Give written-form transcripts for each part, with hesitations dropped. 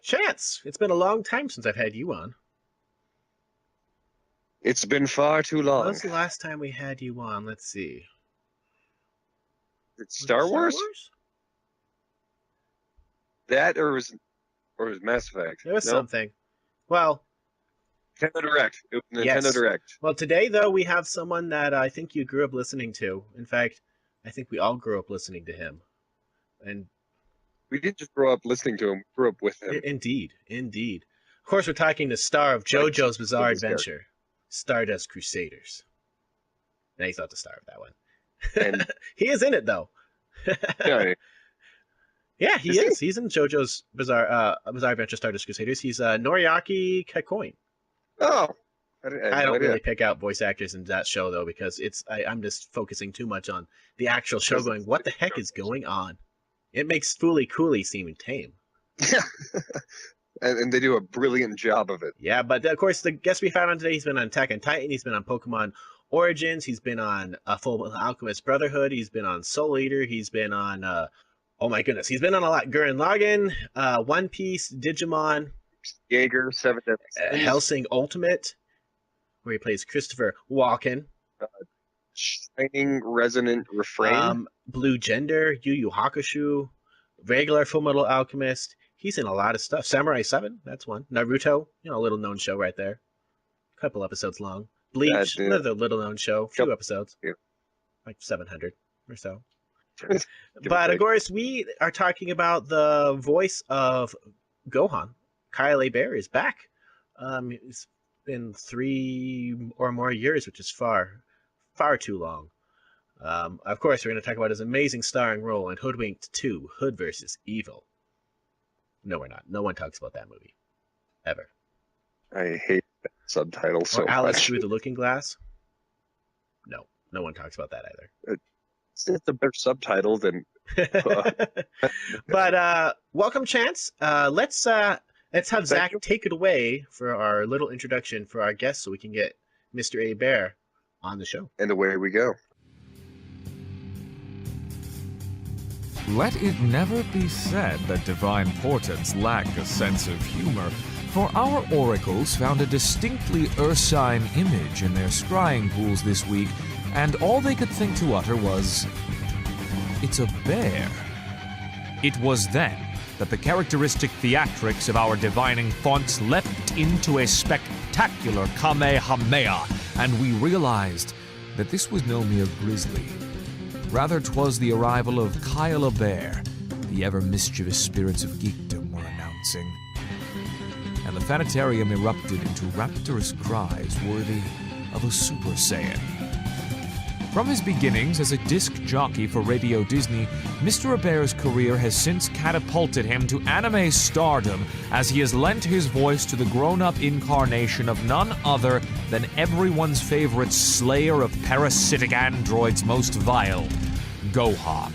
Chance, it's been a long time since I've had you on. It's been far too When long. was the last time we had you on? Let's see. It's Star Wars? That or was Mass Effect? There was something. Well, Nintendo Direct. It was Nintendo yes. Direct. Well, today, though, we have someone that I think you grew up listening to. In fact, I think we all grew up listening to him. And we didn't just grow up listening to him, we grew up with him. Indeed, indeed. Of course, we're talking the star of JoJo's Bizarre Adventure, Stardust Crusaders. Now he's not the star of that one. And he is in it, though. Yeah, he is. He's in JoJo's Bizarre Adventure, Stardust Crusaders. He's Noriaki Kakyoin. Oh. I don't really pick out voice actors in that show, though, because I'm just focusing too much on the actual show going, what the heck is going on? It makes Fooly Cooley seem tame. Yeah. And they do a brilliant job of it. Yeah, but of course, the guest we found on today, he's been on Attack on Titan, he's been on Pokemon Origins, he's been on Full Metal Alchemist Brotherhood, he's been on Soul Eater, he's been on, oh my goodness, he's been on a lot. Gurren Lagann, One Piece, Digimon, Jaeger, Seven Deadly Sins, Hellsing Ultimate, where he plays Christopher Walken. Shining Resonant Refrain. Blue Gender, Yu Yu Hakusho, regular Full Metal Alchemist. He's in a lot of stuff. Samurai 7, that's one. Naruto, a little known show right there. A couple episodes long. Bleach, another little known show. Few episodes. Yeah. Like 700 or so. But of course, we are talking about the voice of Gohan. Kyle Hebert is back. It's been 3 or more years, which is far too long. Of course, we're going to talk about his amazing starring role in Hoodwinked 2, Hood vs. Evil. No, we're not. No one talks about that movie. Ever. I hate that subtitle so much. Or Alice Through the Looking Glass? No. No one talks about that either. It's a better subtitle than... But, welcome, Chance. Let's have Zach take it away for our little introduction for our guest so we can get Mr. Hebert on the show. And away we go. Let it never be said that divine portents lack a sense of humor, for our oracles found a distinctly ursine image in their scrying pools this week, and all they could think to utter was, "It's a bear." It was then that the characteristic theatrics of our divining fonts leapt into a spectacular Kamehameha, and we realized that this was no mere grizzly. Rather, 'twas the arrival of Kyle Hebert, the ever-mischievous spirits of geekdom were announcing. And the Fanatarium erupted into rapturous cries worthy of a Super Saiyan. From his beginnings as a disc jockey for Radio Disney, Mr. Hebert's career has since catapulted him to anime stardom as he has lent his voice to the grown-up incarnation of none other than everyone's favorite slayer of parasitic androids most vile, Gohan.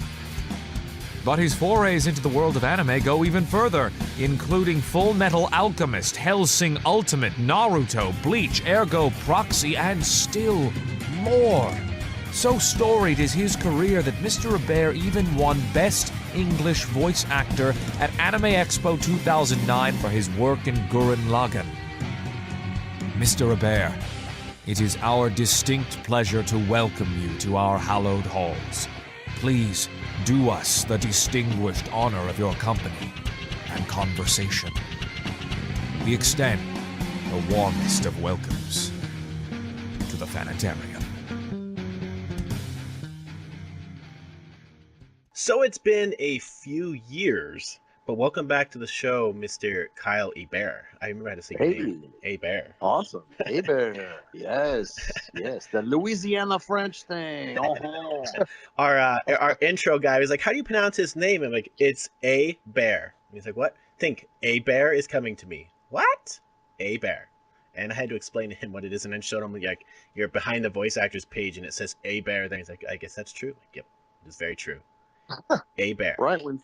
But his forays into the world of anime go even further, including Full Metal Alchemist, Hellsing Ultimate, Naruto, Bleach, Ergo Proxy, and still more. So storied is his career that Mr. Hebert even won Best English Voice Actor at Anime Expo 2009 for his work in Gurren Lagann. Mr. Hebert, it is our distinct pleasure to welcome you to our hallowed halls. Please do us the distinguished honor of your company and conversation. We extend the warmest of welcomes to the Fanatarium. So it's been a few years, but welcome back to the show, Mr. Kyle Hebert. I remember how to say your name. Hebert. Awesome. Hebert. Yes. The Louisiana French thing. Oh. Our intro guy was like, how do you pronounce his name? I'm like, it's a bear. And he's like, what? Think, a bear is coming to me. What? A bear. And I had to explain to him what it is, and then showed him, like, you're behind the voice actors page, and it says a bear. Then he's like, I guess that's true. Like, yep, it's very true. A bear. Right, when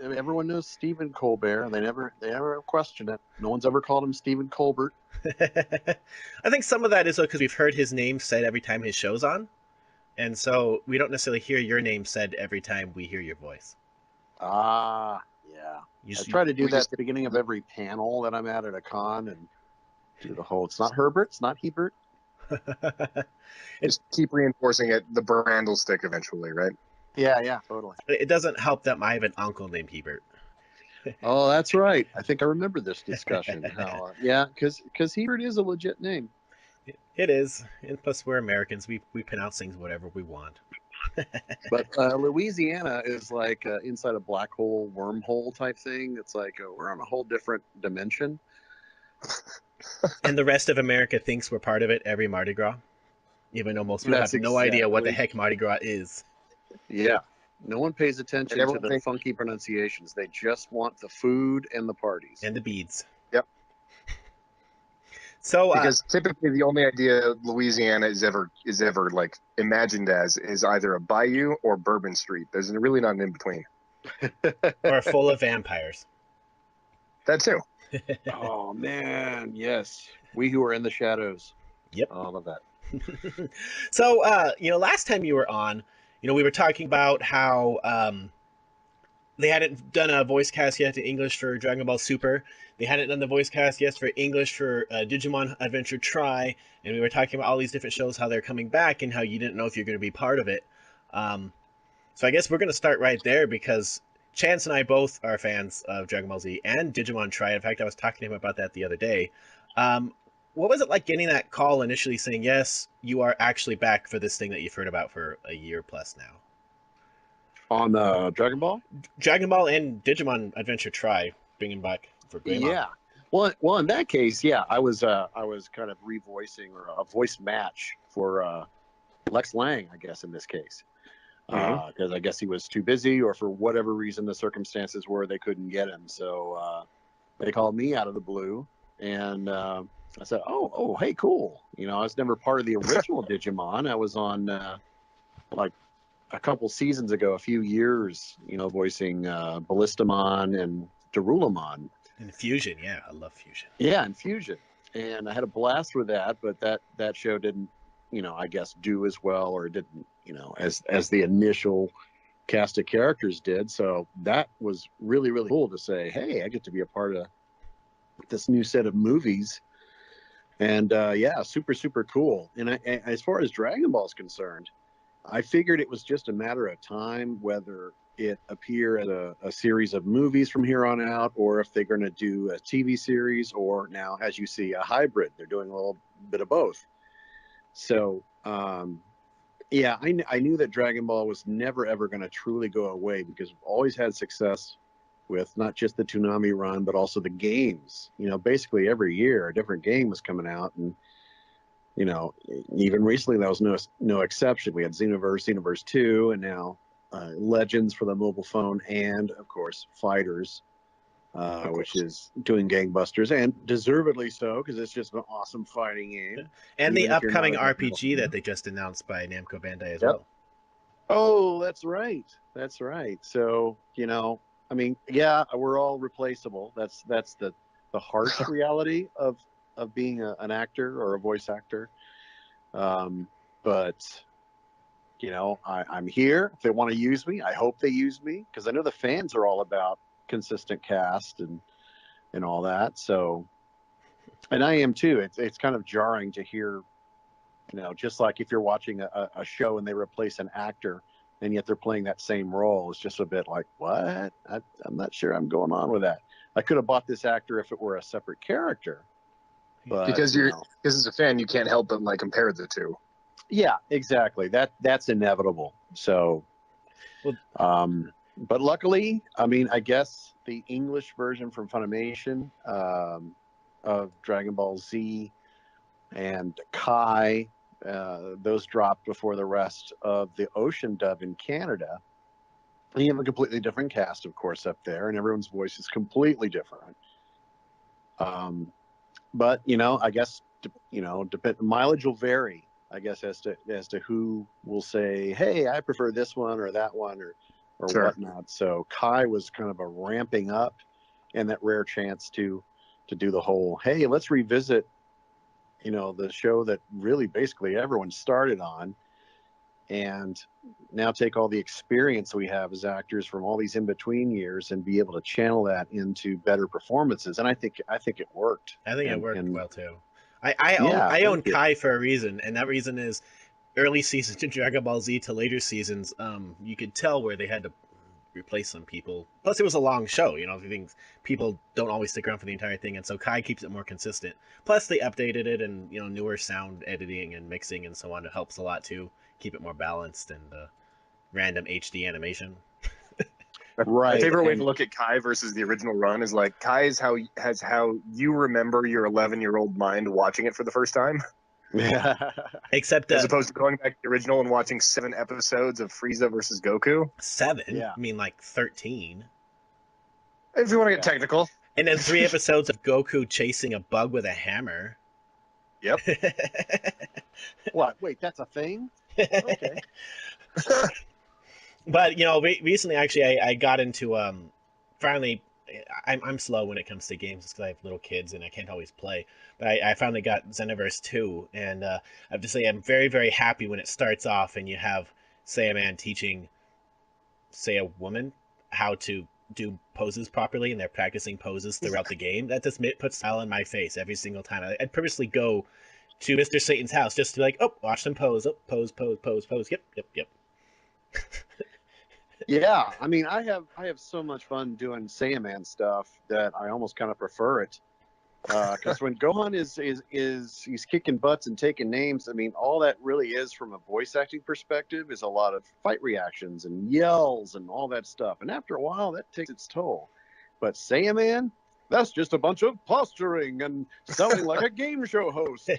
everyone knows Stephen Colbert, and they never questioned it. No one's ever called him Stephen Colbert. I think some of that is because we've heard his name said every time his show's on, and so we don't necessarily hear your name said every time we hear your voice. Ah, yeah. I try to do that at the beginning of every panel that I'm at a con, and do the whole, it's not Herbert, it's not Hebert. Just keep reinforcing it. The brand will stick eventually, right? Yeah, totally. It doesn't help that I have an uncle named Hebert. Oh, that's right. I think I remember this discussion. How, because Hebert is a legit name. It is, and plus we're Americans. We pronounce things whatever we want. But Louisiana is like inside a black hole wormhole type thing. It's like we're on a whole different dimension. And the rest of America thinks we're part of it every Mardi Gras, even though most people have no idea what the heck Mardi Gras is. Yeah. No one pays attention to the funky pronunciations. They just want the food and the parties. And the beads. Yep. So because typically the only idea Louisiana is ever like imagined as is either a bayou or Bourbon Street. There's really not an in between. Or full of vampires. That too. Oh man, yes. We who are in the shadows. Yep. All of that. So last time you were on, we were talking about how they hadn't done a voice cast yet in English for Dragon Ball Super. They hadn't done the voice cast yet for English for Digimon Adventure Tri, and we were talking about all these different shows, how they're coming back, and how you didn't know if you're going to be part of it. So I guess we're going to start right there, because Chance and I both are fans of Dragon Ball Z and Digimon Tri. In fact, I was talking to him about that the other day. What was it like getting that call initially saying, yes, you are actually back for this thing that you've heard about for a year plus now? On Dragon Ball? Dragon Ball and Digimon Adventure Tri, bringing back for Greymon. Yeah. Well, in that case, yeah, I was kind of revoicing or a voice match for Lex Lang, I guess, in this case. Because I guess he was too busy, or for whatever reason the circumstances were they couldn't get him. So they called me out of the blue, and I said, oh, hey, cool. I was never part of the original Digimon. I was on like a couple seasons ago, a few years, voicing Ballistamon and Darulamon. And Fusion, yeah, I love Fusion. Yeah, and Fusion. And I had a blast with that, but that show didn't, I guess do as well, or didn't, as the initial cast of characters did. So that was really, really cool to say, hey, I get to be a part of this new set of movies. And yeah, super, super cool. And as far as Dragon Ball is concerned, I figured it was just a matter of time whether it appear as a series of movies from here on out, or if they're going to do a TV series, or now, as you see, a hybrid. They're doing a little bit of both. So, yeah, I knew that Dragon Ball was never, ever going to truly go away, because we've always had success with not just the Toonami run, but also the games. Basically every year a different game was coming out, and even recently that was no exception. We had Xenoverse 2, and now Legends for the mobile phone, and of course Fighters, which is doing gangbusters, and deservedly so, because it's just an awesome fighting game. And the upcoming RPG that they just announced by Namco Bandai as well. Oh, that's right. So I mean, yeah, we're all replaceable. That's the harsh reality of being an actor or a voice actor. But I'm here. If they want to use me, I hope they use me, because I know the fans are all about consistent cast and all that. So, and I am too. It's kind of jarring to hear, just like if you're watching a show and they replace an actor, and yet they're playing that same role. It's just a bit like, what? I'm not sure I'm going on with that. I could have bought this actor if it were a separate character. But, because as a fan, you can't help but like compare the two. Yeah, exactly. That's inevitable. So, but luckily, I mean, I guess the English version from Funimation of Dragon Ball Z and Kai, those dropped before the rest of the Ocean dub in Canada. And you have a completely different cast, of course, up there, and everyone's voice is completely different. But I guess mileage will vary, I guess, as to who will say, hey, I prefer this one or that one or Sure. whatnot. So Kai was kind of a ramping up, and that rare chance to do the whole, hey, let's revisit the show that really basically everyone started on. and now take all the experience we have as actors from all these in-between years and be able to channel that into better performances. And I think it worked. I think it worked well too. I own Kai for a reason, and that reason is early seasons of Dragon Ball Z to later seasons. You could tell where they had to replace some people. Plus, it was a long show. You know, people don't always stick around for the entire thing, and so Kai keeps it more consistent. Plus, they updated it, and newer sound editing and mixing and so on. It helps a lot too. Keep it more balanced and random HD animation. Right. My favorite way to look at Kai versus the original run is like Kai is how you remember your 11-year-old mind watching it for the first time. Except as opposed to going back to the original and watching 7 episodes of Frieza versus Goku. 7? Yeah. I mean, like 13. If you want to get technical. And then 3 episodes of Goku chasing a bug with a hammer. Yep. What? Wait, that's a thing? Okay. But recently, actually, I got into finally. I'm slow when it comes to games because I have little kids and I can't always play. But I finally got Xenoverse 2, and I have to say I'm very, very happy when it starts off and you have Saiyaman teaching, say, a woman how to do poses properly, and they're practicing poses throughout the game. That just puts a smile on my face every single time. I'd purposely go to Mr. Satan's house just to be like, oh, watch them pose, oh, pose, pose, pose, pose. Yep. Yeah, I mean, I have so much fun doing Saiyaman stuff that I almost kind of prefer it. Because when Gohan is kicking butts and taking names, I mean, all that really is from a voice acting perspective is a lot of fight reactions and yells and all that stuff. And after a while, that takes its toll. But Saiyaman, that's just a bunch of posturing and sounding like a game show host.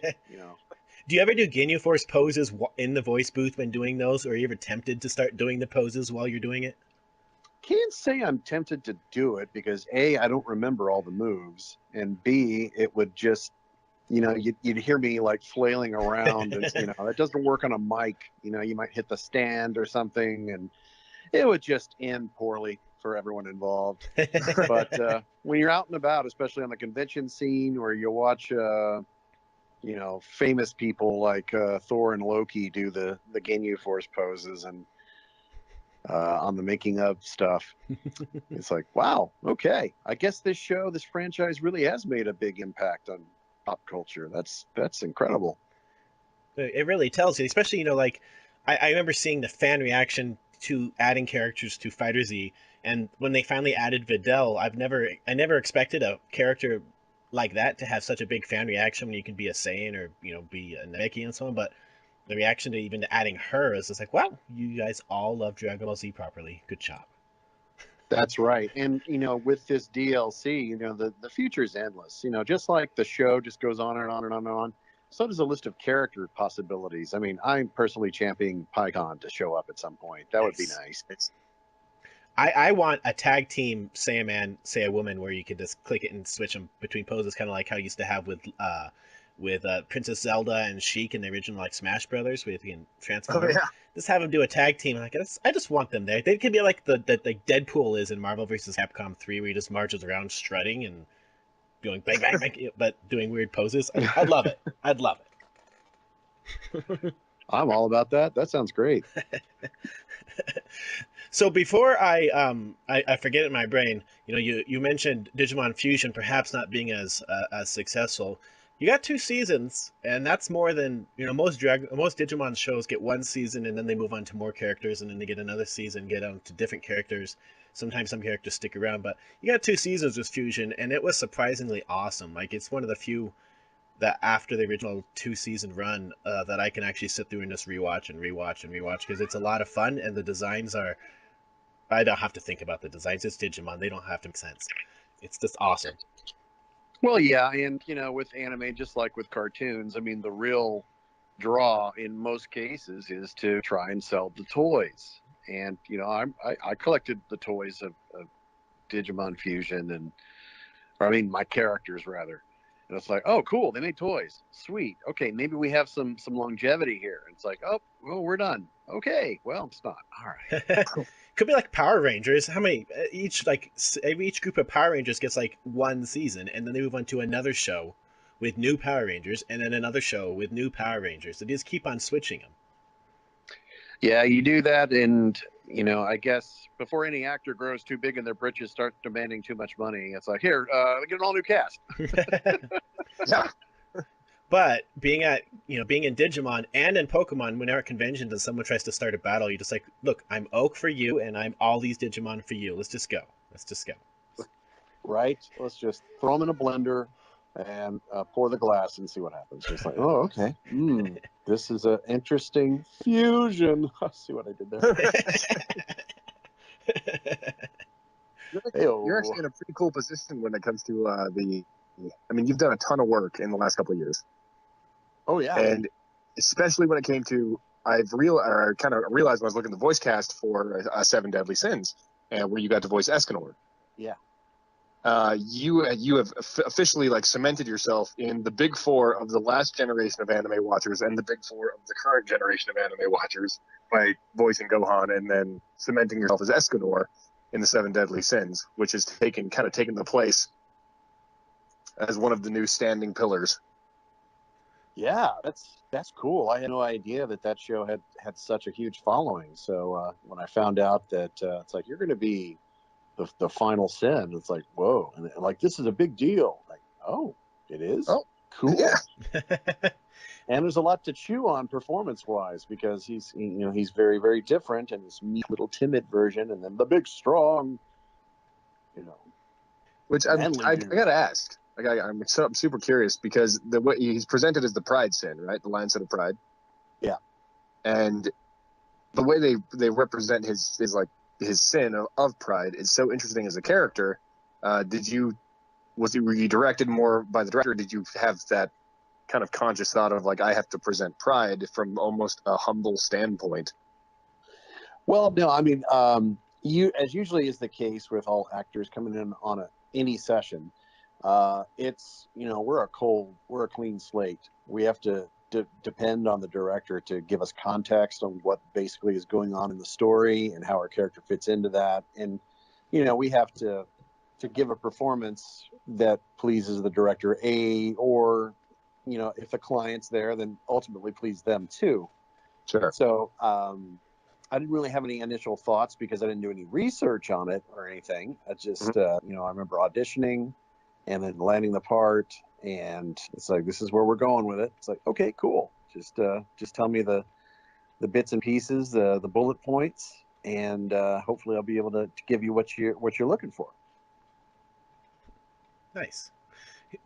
Do you ever do Ginyu Force poses in the voice booth when doing those, or are you ever tempted to start doing the poses while you're doing it? Can't say I'm tempted to do it because A, I don't remember all the moves, and B, it would just, you'd hear me like flailing around, and it doesn't work on a mic. You might hit the stand or something, and it would just end poorly for everyone involved. But when you're out and about, especially on the convention scene, where you watch famous people like Thor and Loki do the Ginyu Force poses and on the making of stuff. It's like, wow, okay. I guess this franchise really has made a big impact on pop culture. That's incredible. It really tells you, especially, like I remember seeing the fan reaction to adding characters to Fighter Z, and when they finally added Videl, I never expected a character like that to have such a big fan reaction when you can be a Saiyan or be a Namek and so on. But the reaction to even adding her is just like, wow, you guys all love Dragon Ball Z properly. Good job. That's right. And with this DLC, the future is endless. Just like the show just goes on and on and on and on, so does a list of character possibilities. I mean, I'm personally championing PyCon to show up at some point. That would be nice. I want a tag team Saiyaman, Saiyawoman, where you could just click it and switch them between poses, kind of like how you used to have with Princess Zelda and Sheik in the original Smash Brothers, where you can transform. Oh, yeah. Just have them do a tag team. I just want them there. They could be like the Deadpool is in Marvel vs. Capcom 3, where he just marches around strutting and going bang bang bang, but doing weird poses. I'd love it. I'd love it. I'm all about that. That sounds great. So before I forget it in my brain, you mentioned Digimon Fusion perhaps not being as successful. You got 2 seasons, and that's more than most Digimon shows get 1 season and then they move on to more characters, and then they get another season, get on to different characters. Sometimes some characters stick around, but you got 2 seasons with Fusion, and it was surprisingly awesome. Like, it's one of the few that after the original 2-season run that I can actually sit through and just rewatch because it's a lot of fun, and the designs are. I don't have to think about the designs. It's Digimon. They don't have to make sense. It's just awesome. Well, yeah, and with anime, just like with cartoons, I mean, the real draw in most cases is to try and sell the toys. And I collected the toys of Digimon Fusion, my characters rather. And it's like, oh, cool, they made toys. Sweet. Okay, maybe we have some longevity here. And it's like, oh, well, we're done. Okay, well, it's not. All right. Could be like Power Rangers. How many each group of Power Rangers gets 1 season, and then they move on to another show with new Power Rangers, and then another show with new Power Rangers. They just keep on switching them. Yeah, you do that, and I guess before any actor grows too big and their britches start demanding too much money, it's like, here, get an all new cast. Yeah. But being in Digimon and in Pokemon, when they're at conventions and someone tries to start a battle, you're just like, look, I'm Oak for you, and I'm all these Digimon for you. Let's just go. Right? Let's just throw them in a blender and pour the glass and see what happens. Just like, oh, okay. This is an interesting fusion. See what I did there? You're actually in a pretty cool position when it comes to you've done a ton of work in the last couple of years. Oh, yeah. And especially when it came to, I kind of realized when I was looking at the voice cast for Seven Deadly Sins, and where you got to voice Escanor. Yeah. You have officially cemented yourself in the big four of the last generation of anime watchers and the big four of the current generation of anime watchers by voicing Gohan and then cementing yourself as Escanor in the Seven Deadly Sins, which has taken the place as one of the new standing pillars. Yeah, that's cool. I had no idea that show had such a huge following. So when I found out that it's like, you're going to be the final sin, it's like, whoa, and like, this is a big deal. Like, oh, it is? Oh, cool. Yeah. And there's a lot to chew on performance-wise, because he's very, very different, and this meek little timid version, and then the big strong, Which I gotta ask. I'm super curious, because the way he's presented as the Pride Sin, right? The Lion Sin of Pride. Yeah. And the way they represent his sin of pride is so interesting as a character. Were you directed more by the director? Or did you have that kind of conscious thought of I have to present pride from almost a humble standpoint? Well, no, I mean, as usually is the case with all actors coming in on any session, it's we're a clean slate. We have to depend on the director to give us context on what basically is going on in the story and how our character fits into that, and we have to give a performance that pleases the director, or if the client's there, then ultimately please them too. Sure. So I didn't really have any initial thoughts, because I didn't do any research on it or anything. I just I remember auditioning and then landing the part, and it's like, this is where we're going with it. It's like, okay, cool. Just tell me the bits and pieces, the bullet points, and hopefully I'll be able to give you what you're looking for. Nice.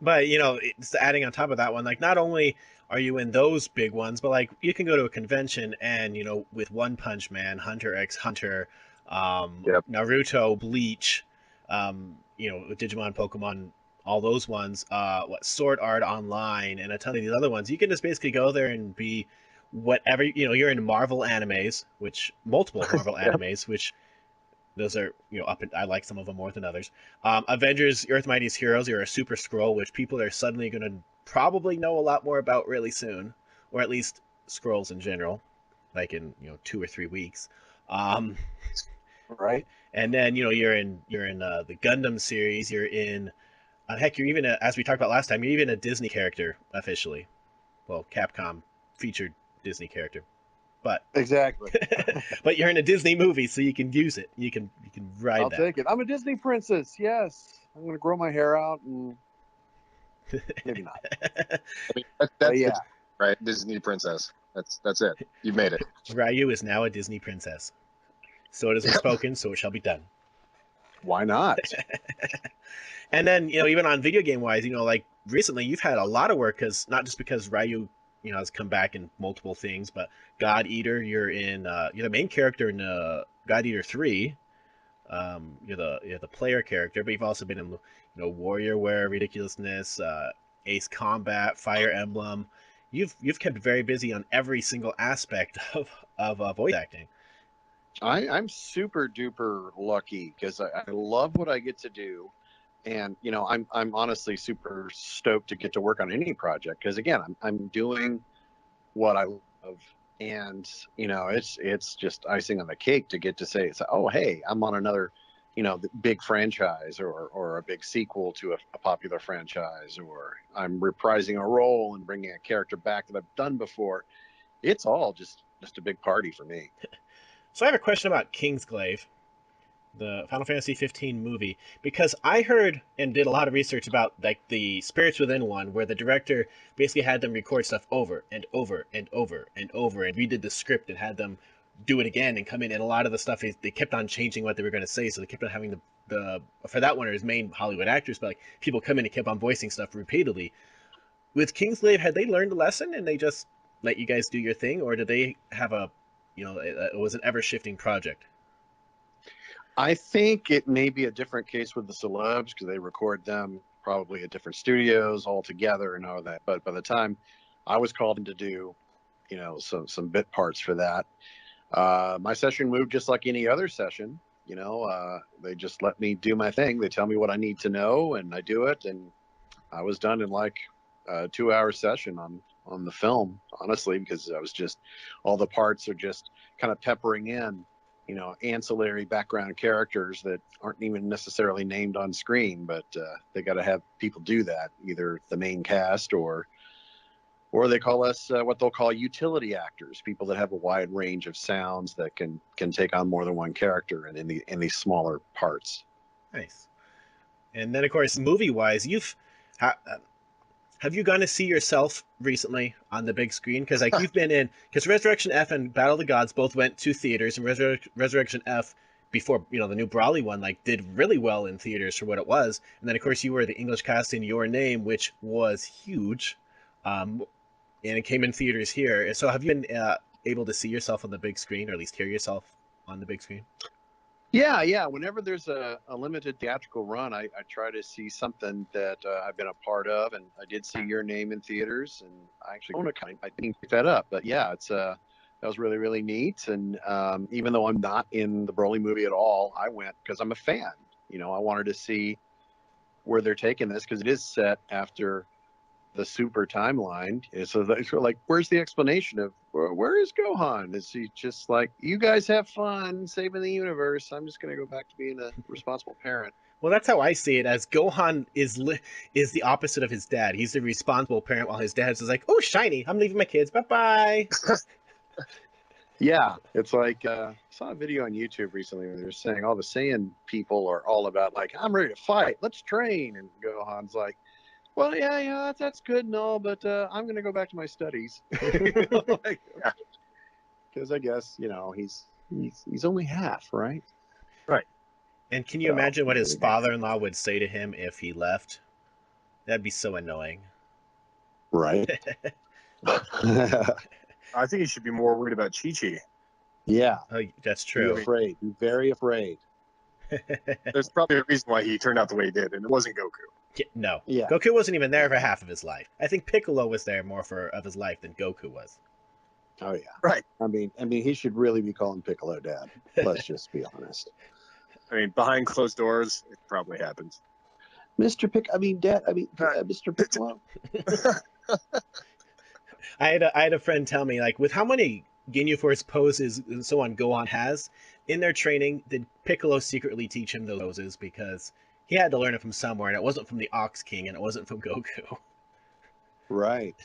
But it's adding on top of that one, not only are you in those big ones, but you can go to a convention and with One Punch Man, Hunter x Hunter, Yep. Naruto, Bleach, Digimon, Pokemon, all those ones, Sword Art Online, and a ton of these other ones. You can just basically go there and be whatever. You're in Marvel animes, multiple Marvel animes, which those are I like some of them more than others. Avengers, Earth's Mightiest Heroes, you're a Super Scroll, which people are suddenly going to probably know a lot more about really soon, or at least scrolls in general, in 2 or 3 weeks. Right. And then you're in the Gundam series. You're in heck, you're even as we talked about last time, you're even a Disney character officially. Well, Capcom featured Disney character. But exactly. But you're in a Disney movie, so you can use it. You can ride that. I'll take it. I'm a Disney princess. Yes, I'm going to grow my hair out, and maybe not. I mean, that's yeah, right. Disney princess. That's it. You've made it. Ryu is now a Disney princess. So it has been spoken, so it shall be done. Why not? And then even on video game wise, recently you've had a lot of work, because Ryu has come back in multiple things, but God Eater, you're the main character in God Eater 3. You're the player character, but you've also been in WarriorWare, Ridiculousness, Ace Combat, Fire Emblem. You've kept very busy on every single aspect of voice acting. I'm super duper lucky, because I love what I get to do. And I'm honestly super stoked to get to work on any project, because again, I'm doing what I love, and it's just icing on the cake to get to say, oh hey, I'm on another big franchise, or a big sequel to a popular franchise, or I'm reprising a role and bringing a character back that I've done before. It's all just just a big party for me. So I have a question about Kingsglaive, the Final Fantasy 15 movie, because I heard and did a lot of research about like the Spirits Within one, where the director basically had them record stuff over and over and over and over, and redid the script and had them do it again and come in, and a lot of the stuff is they kept on changing what they were going to say, so they kept on having the for that one it was main Hollywood actors, but like people come in and kept on voicing stuff repeatedly. With Kingsglaive, had they learned a lesson and they just let you guys do your thing, or did they have a, it was an ever shifting project? I think it may be a different case with the celebs because they record them probably at different studios all together and all that. But by the time I was called in to do, some bit parts for that, my session moved just like any other session. They just let me do my thing. They tell me what I need to know, and I do it. And I was done in like a 2-hour session on the film, honestly, because I was just all the parts are just kind of peppering in. Ancillary background characters that aren't even necessarily named on screen, but they got to have people do that, either the main cast or they call us what they'll call utility actors, people that have a wide range of sounds that can take on more than one character and in these smaller parts. Nice. And then, of course, movie-wise, have you gone to see yourself recently on the big screen? Because like you've been in, because Resurrection F and Battle of the Gods both went to theaters, and Resurrection F before the new Brawley one like did really well in theaters for what it was, and then of course you were the English cast in Your Name, which was huge, and it came in theaters here. So have you been able to see yourself on the big screen, or at least hear yourself on the big screen? Yeah. Whenever there's a limited theatrical run, I try to see something that I've been a part of, and I did see Your Name in theaters, and I actually own a kind. I didn't pick that up, but yeah, it's that was really, really neat. And even though I'm not in the Broly movie at all, I went because I'm a fan. I wanted to see where they're taking this because it is set after the super timeline. So they're like, where's the explanation of where is Gohan? Is he just like, you guys have fun saving the universe, I'm just going to go back to being a responsible parent? Well, that's how I see it, as Gohan is the opposite of his dad. He's the responsible parent, while his dad's is like, oh, shiny, I'm leaving my kids, bye-bye. Yeah, it's like I saw a video on YouTube recently where they're saying all the Saiyan people are all about like, I'm ready to fight, let's train. And Gohan's like, well, yeah, that's good and all, but I'm going to go back to my studies. Because I guess, he's only half, right? Right. And can you imagine what his father-in-law would say to him if he left? That'd be so annoying. Right. I think he should be more worried about Chi-Chi. Yeah. Oh, that's true. Be very afraid. There's probably a reason why he turned out the way he did, and it wasn't Goku. No. Yeah. Goku wasn't even there for half of his life. I think Piccolo was there more of his life than Goku was. Oh, yeah. Right. I mean, he should really be calling Piccolo Dad. Let's just be honest. I mean, behind closed doors, it probably happens. Mr. Piccolo. I had a friend tell me, like, with how many Ginyu Force poses and so on Gohan has, in their training, did Piccolo secretly teach him those poses? Because he had to learn it from somewhere, and it wasn't from the Ox King, and it wasn't from Goku. Right.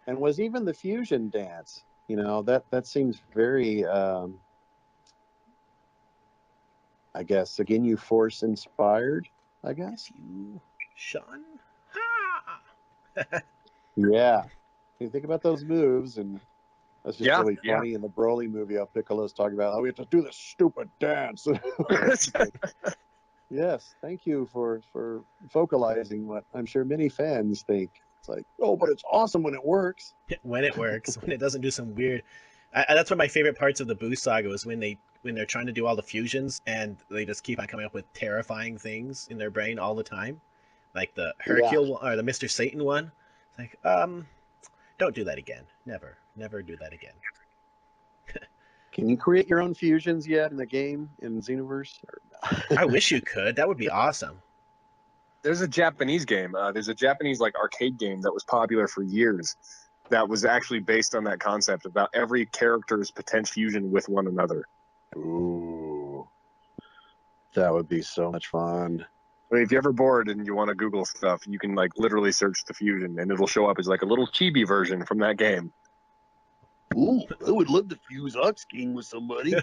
And was even the fusion dance, that seems very, I guess, Ginyu Force inspired, I guess. Fusion. Ha! Yeah. You think about those moves, and that's just really funny. Yeah. In the Broly movie, how Piccolo's talking about, we have to do this stupid dance. Yes, thank you for vocalizing what I'm sure many fans think. It's like, oh, but it's awesome when it works. When it works, when it doesn't do some weird. That's one of my favorite parts of the Boo saga, was when they're trying to do all the fusions and they just keep on coming up with terrifying things in their brain all the time, like the Hercule one, or the Mr. Satan one. It's like, don't do that again. Never do that again. Can you create your own fusions yet in the game in Xenoverse? I wish you could. That would be awesome. There's a Japanese game. There's a Japanese arcade game that was popular for years. That was actually based on that concept about every character's potential fusion with one another. Ooh, that would be so much fun. If you're ever bored and you want to Google stuff, you can literally search the fusion, and it'll show up as a little chibi version from that game. Ooh, I would love to fuse Ox King with somebody.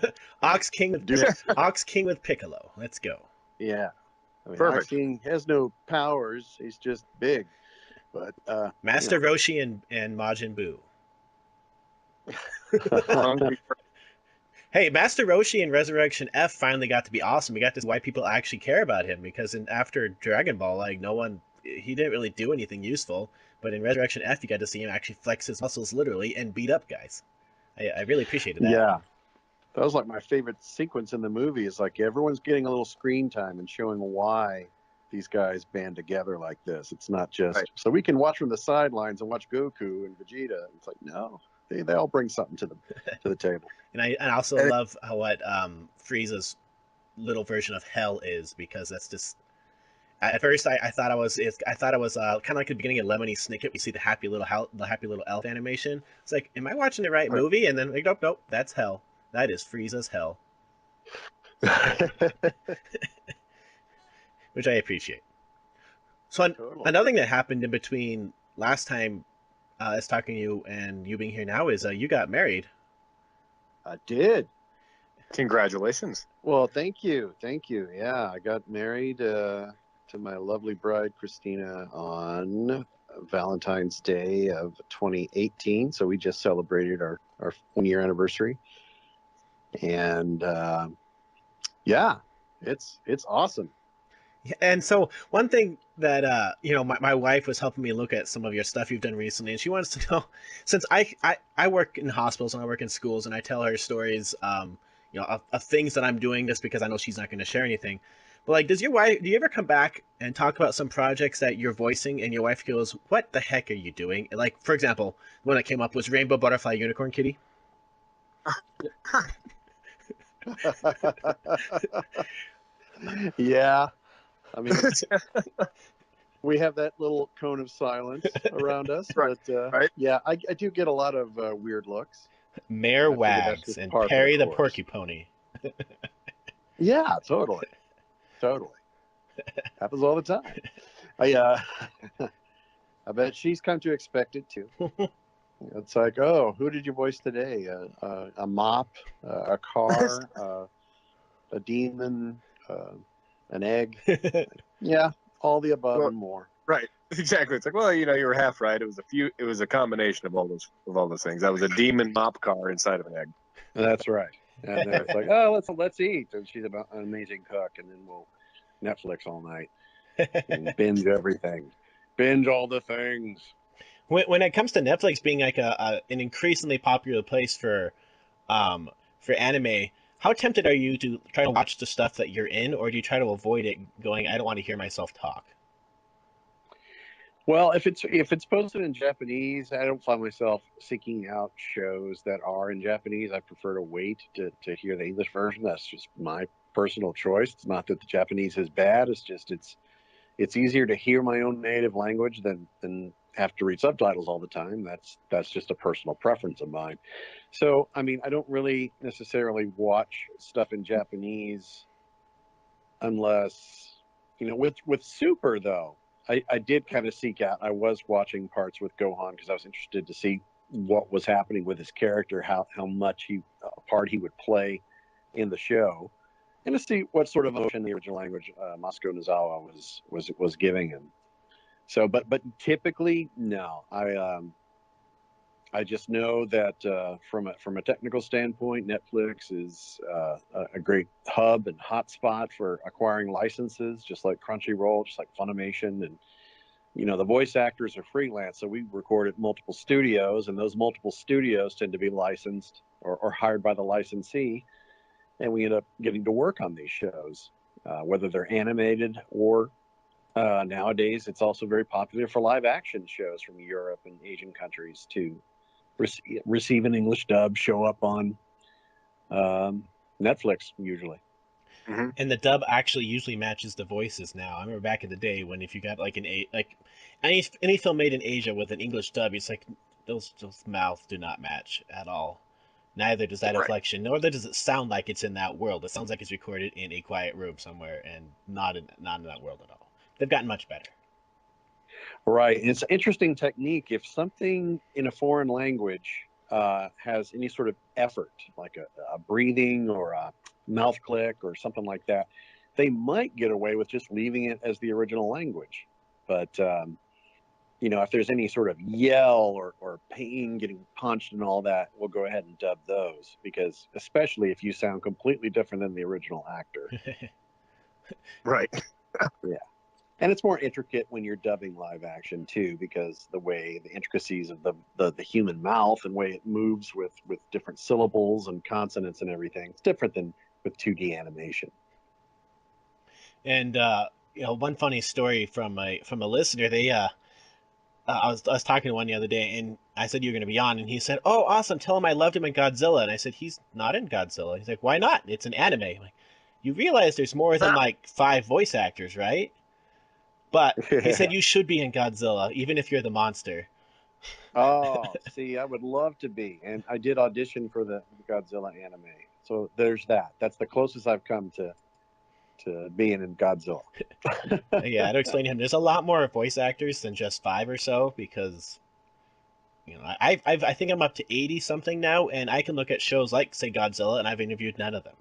Ox King with Ox King with Piccolo. Let's go. Yeah. I mean, Perfect. Ox King has no powers. He's just big. But Master Roshi and Majin Buu. Hungry for- Hey, Master Roshi in Resurrection F finally got to be awesome. We got to see why people actually care about him, because after Dragon Ball, like he didn't really do anything useful. But in Resurrection F, you got to see him actually flex his muscles literally and beat up guys. I really appreciated that. Yeah. That was like my favorite sequence in the movie. Is like everyone's getting a little screen time and showing why these guys band together like this. It's not just so we can watch from the sidelines and watch Goku and Vegeta. It's like, no, they all bring something to the table. And I also love what Frieza's little version of hell is, because that's just. At first, I thought it was kind of like the beginning of Lemony Snicket. We see the happy little elf animation. It's like, am I watching the right movie? And then like, nope, that's hell. That is Frieza's hell, which I appreciate. So another thing that happened in between last time I was talking to you and you being here now is you got married. I did. Congratulations. Well, thank you. Yeah, I got married to my lovely bride Christina on Valentine's Day of 2018. So we just celebrated our 1-year anniversary, and yeah, it's awesome. And so one thing that my wife was helping me look at some of your stuff you've done recently, and she wants to know, since I work in hospitals and I work in schools, and I tell her stories of things that I'm doing, just because I know she's not going to share anything. But like, do you ever come back and talk about some projects that you're voicing and your wife goes, what the heck are you doing? Like, for example, the one that came up was Rainbow Butterfly Unicorn Kitty. Yeah. I mean, we have that little cone of silence around us, but yeah, I do get a lot of weird looks. Mayor Wags and Perry the Porcupony. Yeah, totally. Happens all the time. I bet she's come to expect it too. It's like, oh, who did you voice today? A mop, a car, a demon, an egg. Yeah, all the above and more. Right, exactly. It's like, well, you were half right. It was a combination of all those things. That was a demon mop car inside of an egg. That's right. And then it's like, oh, let's eat. And she's an amazing cook, and then we'll Netflix all night and binge everything, binge all the things. When it comes to Netflix being like an increasingly popular place for anime, how tempted are you to try to watch the stuff that you're in, or do you try to avoid it, going, I don't want to hear myself talk? Well, if it's posted in Japanese, I don't find myself seeking out shows that are in Japanese. I prefer to wait to hear the English version. That's just my personal choice. It's not that the Japanese is bad. It's just it's easier to hear my own native language than have to read subtitles all the time. That's just a personal preference of mine. So, I mean, I don't really necessarily watch stuff in Japanese unless, with Super though. I did kind of seek out. I was watching parts with Gohan because I was interested to see what was happening with his character, how much part he would play in the show, and to see what sort of emotion the original language Masuko Nozawa was giving him. So, but typically, no. I just know that from a technical standpoint, Netflix is a great hub and hotspot for acquiring licenses, just like Crunchyroll, just like Funimation, and the voice actors are freelance, so we record at multiple studios, and those multiple studios tend to be licensed or hired by the licensee, and we end up getting to work on these shows, whether they're animated or nowadays it's also very popular for live action shows from Europe and Asian countries to receive an English dub, show up on Netflix usually. Mm-hmm. And the dub actually usually matches the voices now. I remember back in the day when if you got like any film made in Asia with an English dub, it's like those mouths do not match at all. Neither does that inflection, nor does it sound like it's in that world. It sounds like it's recorded in a quiet room somewhere and not in that world at all. They've gotten much better. Right. It's an interesting technique. If something in a foreign language has any sort of effort, like a breathing or a mouth click or something like that, they might get away with just leaving it as the original language. But if there's any sort of yell or pain getting punched and all that, we'll go ahead and dub those, because especially if you sound completely different than the original actor. Right. Yeah. And it's more intricate when you're dubbing live action too, because the intricacies of the human mouth and way it moves with different syllables and consonants and everything, it's different than with 2D animation. And one funny story from a listener. They I was talking to one the other day, and I said you were going to be on, and he said, "Oh, awesome! Tell him I loved him in Godzilla." And I said, "He's not in Godzilla." He's like, "Why not? It's an anime." I'm like, you realize there's more than like 5 voice actors, right? But he said you should be in Godzilla, even if you're the monster. Oh, see, I would love to be, and I did audition for the Godzilla anime, so there's that. That's the closest I've come to being in Godzilla. Yeah, I had to explain to him there's a lot more voice actors than just 5 or so, because I think I'm up to 80 something now, and I can look at shows like, say, Godzilla, and I've interviewed none of them.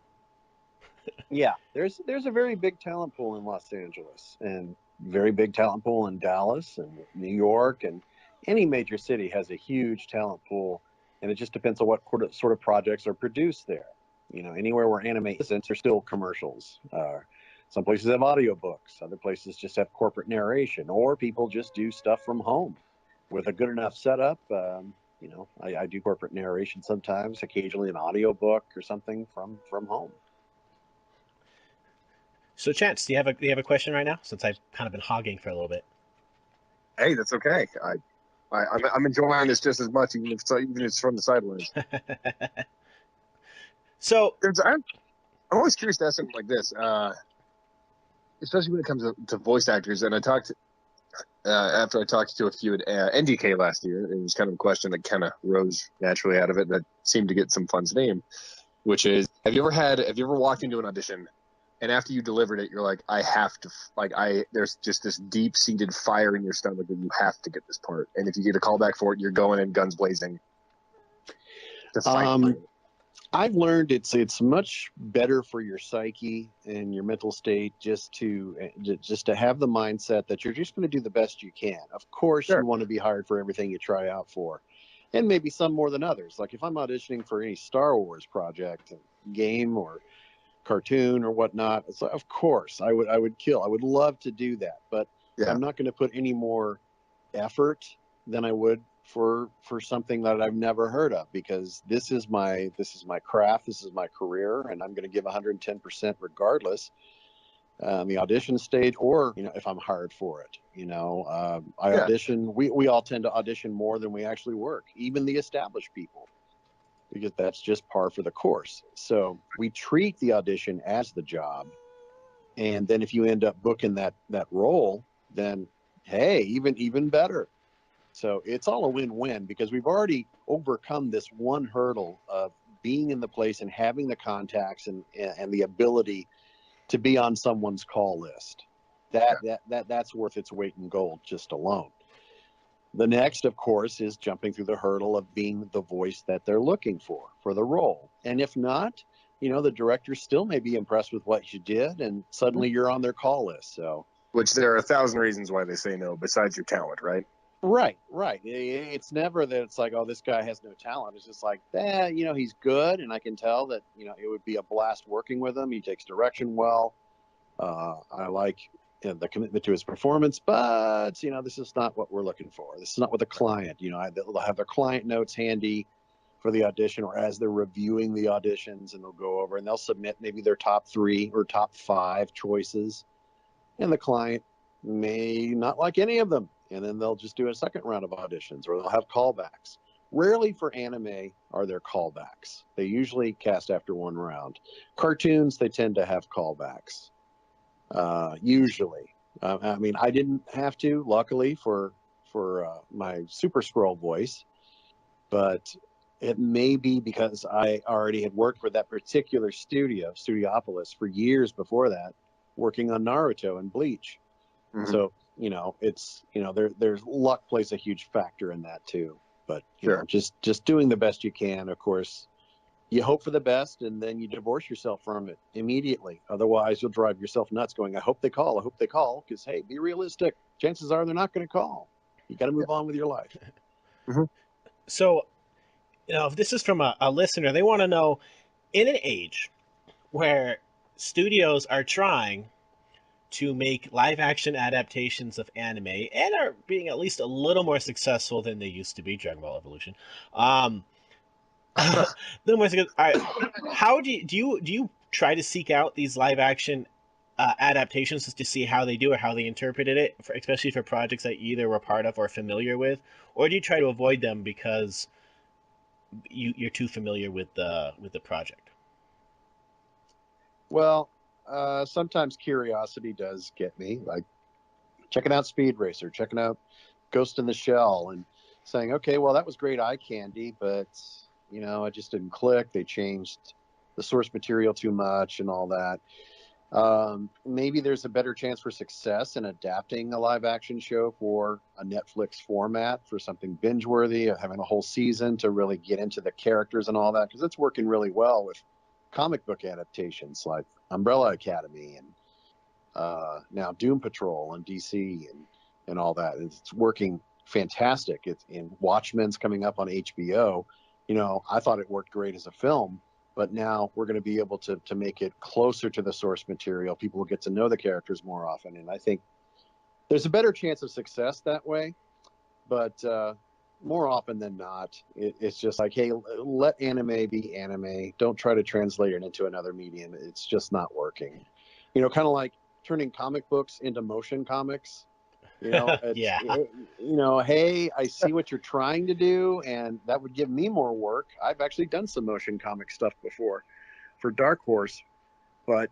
Yeah, there's a very big talent pool in Los Angeles, and very big talent pool in Dallas and New York, and any major city has a huge talent pool, and it just depends on what sort of projects are produced there. Anywhere where anime isn't, are still commercials. Some places have audiobooks, other places just have corporate narration, or people just do stuff from home with a good enough setup. I do corporate narration sometimes, occasionally an audiobook or something from home. So, Chance, do you have a question right now? Since I've kind of been hogging for a little bit. Hey, that's okay. I'm enjoying this just as much, even if it's from the sidelines. So, I'm always curious to ask something like this, especially when it comes to voice actors. And I talked after I talked to a few at NDK last year. It was kind of a question that kind of rose naturally out of it that seemed to get some fun steam, which is: Have you ever walked into an audition, and after you delivered it, you're like, there's just this deep-seated fire in your stomach that you have to get this part, and if you get a call back for it, you're going in guns blazing to fight for it. I've learned it's much better for your psyche and your mental state just to have the mindset that you're just going to do the best you can. Of course, Sure. You want to be hired for everything you try out for, and maybe some more than others. Like if I'm auditioning for any Star Wars project, game or cartoon or whatnot, it's like, of course I would love to do that, but Yeah. I'm not going to put any more effort than I would for something that I've never heard of, because this is my craft, this is my career, and I'm going to give 110% regardless on the audition stage, or if I'm hired for it. Audition. We all tend to audition more than we actually work, even the established people, because that's just par for the course. So we treat the audition as the job, and then if you end up booking that role, then hey, even better. So it's all a win-win, because we've already overcome this one hurdle of being in the place and having the contacts and the ability to be on someone's call list. That's worth its weight in gold just alone. The next, of course, is jumping through the hurdle of being the voice that they're looking for the role. And if not, the director still may be impressed with what you did, and suddenly you're on their call list. So, which there are 1,000 reasons why they say no besides your talent, right? Right. It's never that it's like, oh, this guy has no talent. It's just like, he's good, and I can tell that, it would be a blast working with him. He takes direction well. I like the commitment to his performance, but, this is not what we're looking for. This is not what the client, they'll have their client notes handy for the audition, or as they're reviewing the auditions, and they'll go over and they'll submit maybe their top 3 or top 5 choices, and the client may not like any of them, and then they'll just do a second round of auditions, or they'll have callbacks. Rarely for anime are there callbacks. They usually cast after 1 round. Cartoons, they tend to have callbacks. Usually. I didn't have to, luckily, for my Super Scroll voice, but it may be because I already had worked for that particular studio, Studiopolis, for years before that, working on Naruto and Bleach. Mm-hmm. So, it's, there's luck plays a huge factor in that too. But you know, just doing the best you can. Of course, you hope for the best, and then you divorce yourself from it immediately. Otherwise, you'll drive yourself nuts going, I hope they call. I hope they call. Because, hey, be realistic. Chances are they're not going to call. You got to move on with your life. Mm-hmm. So, you know, if this is from a listener, they want to know, in an age where studios are trying to make live action adaptations of anime and are being at least a little more successful than they used to be, Dragon Ball Evolution. Little more successful. All right, how do you try to seek out these live action adaptations just to see how they do or how they interpreted it, especially for projects that you either were part of or familiar with, or do you try to avoid them because you're too familiar with the project? Well, sometimes curiosity does get me, like checking out Speed Racer, checking out Ghost in the Shell, and saying, okay, well, that was great eye candy, but you know, it just didn't click. They changed the source material too much and all that. Maybe there's a better chance for success in adapting a live action show for a Netflix format for something binge worthy, having a whole season to really get into the characters and all that, because it's working really well with comic book adaptations like Umbrella Academy and now Doom Patrol and DC and all that. It's working fantastic. It's in Watchmen's coming up on HBO. You know, I thought it worked great as a film, but now we're going to be able to make it closer to the source material. People will get to know the characters more often, and I think there's a better chance of success that way. But more often than not, it's just like, hey, let anime be anime. Don't try to translate it into another medium. It's just not working. You know, kind of like turning comic books into motion comics. You know, Yeah. You know, hey, I see what you're trying to do, and that would give me more work. I've actually done some motion comic stuff before for Dark Horse, but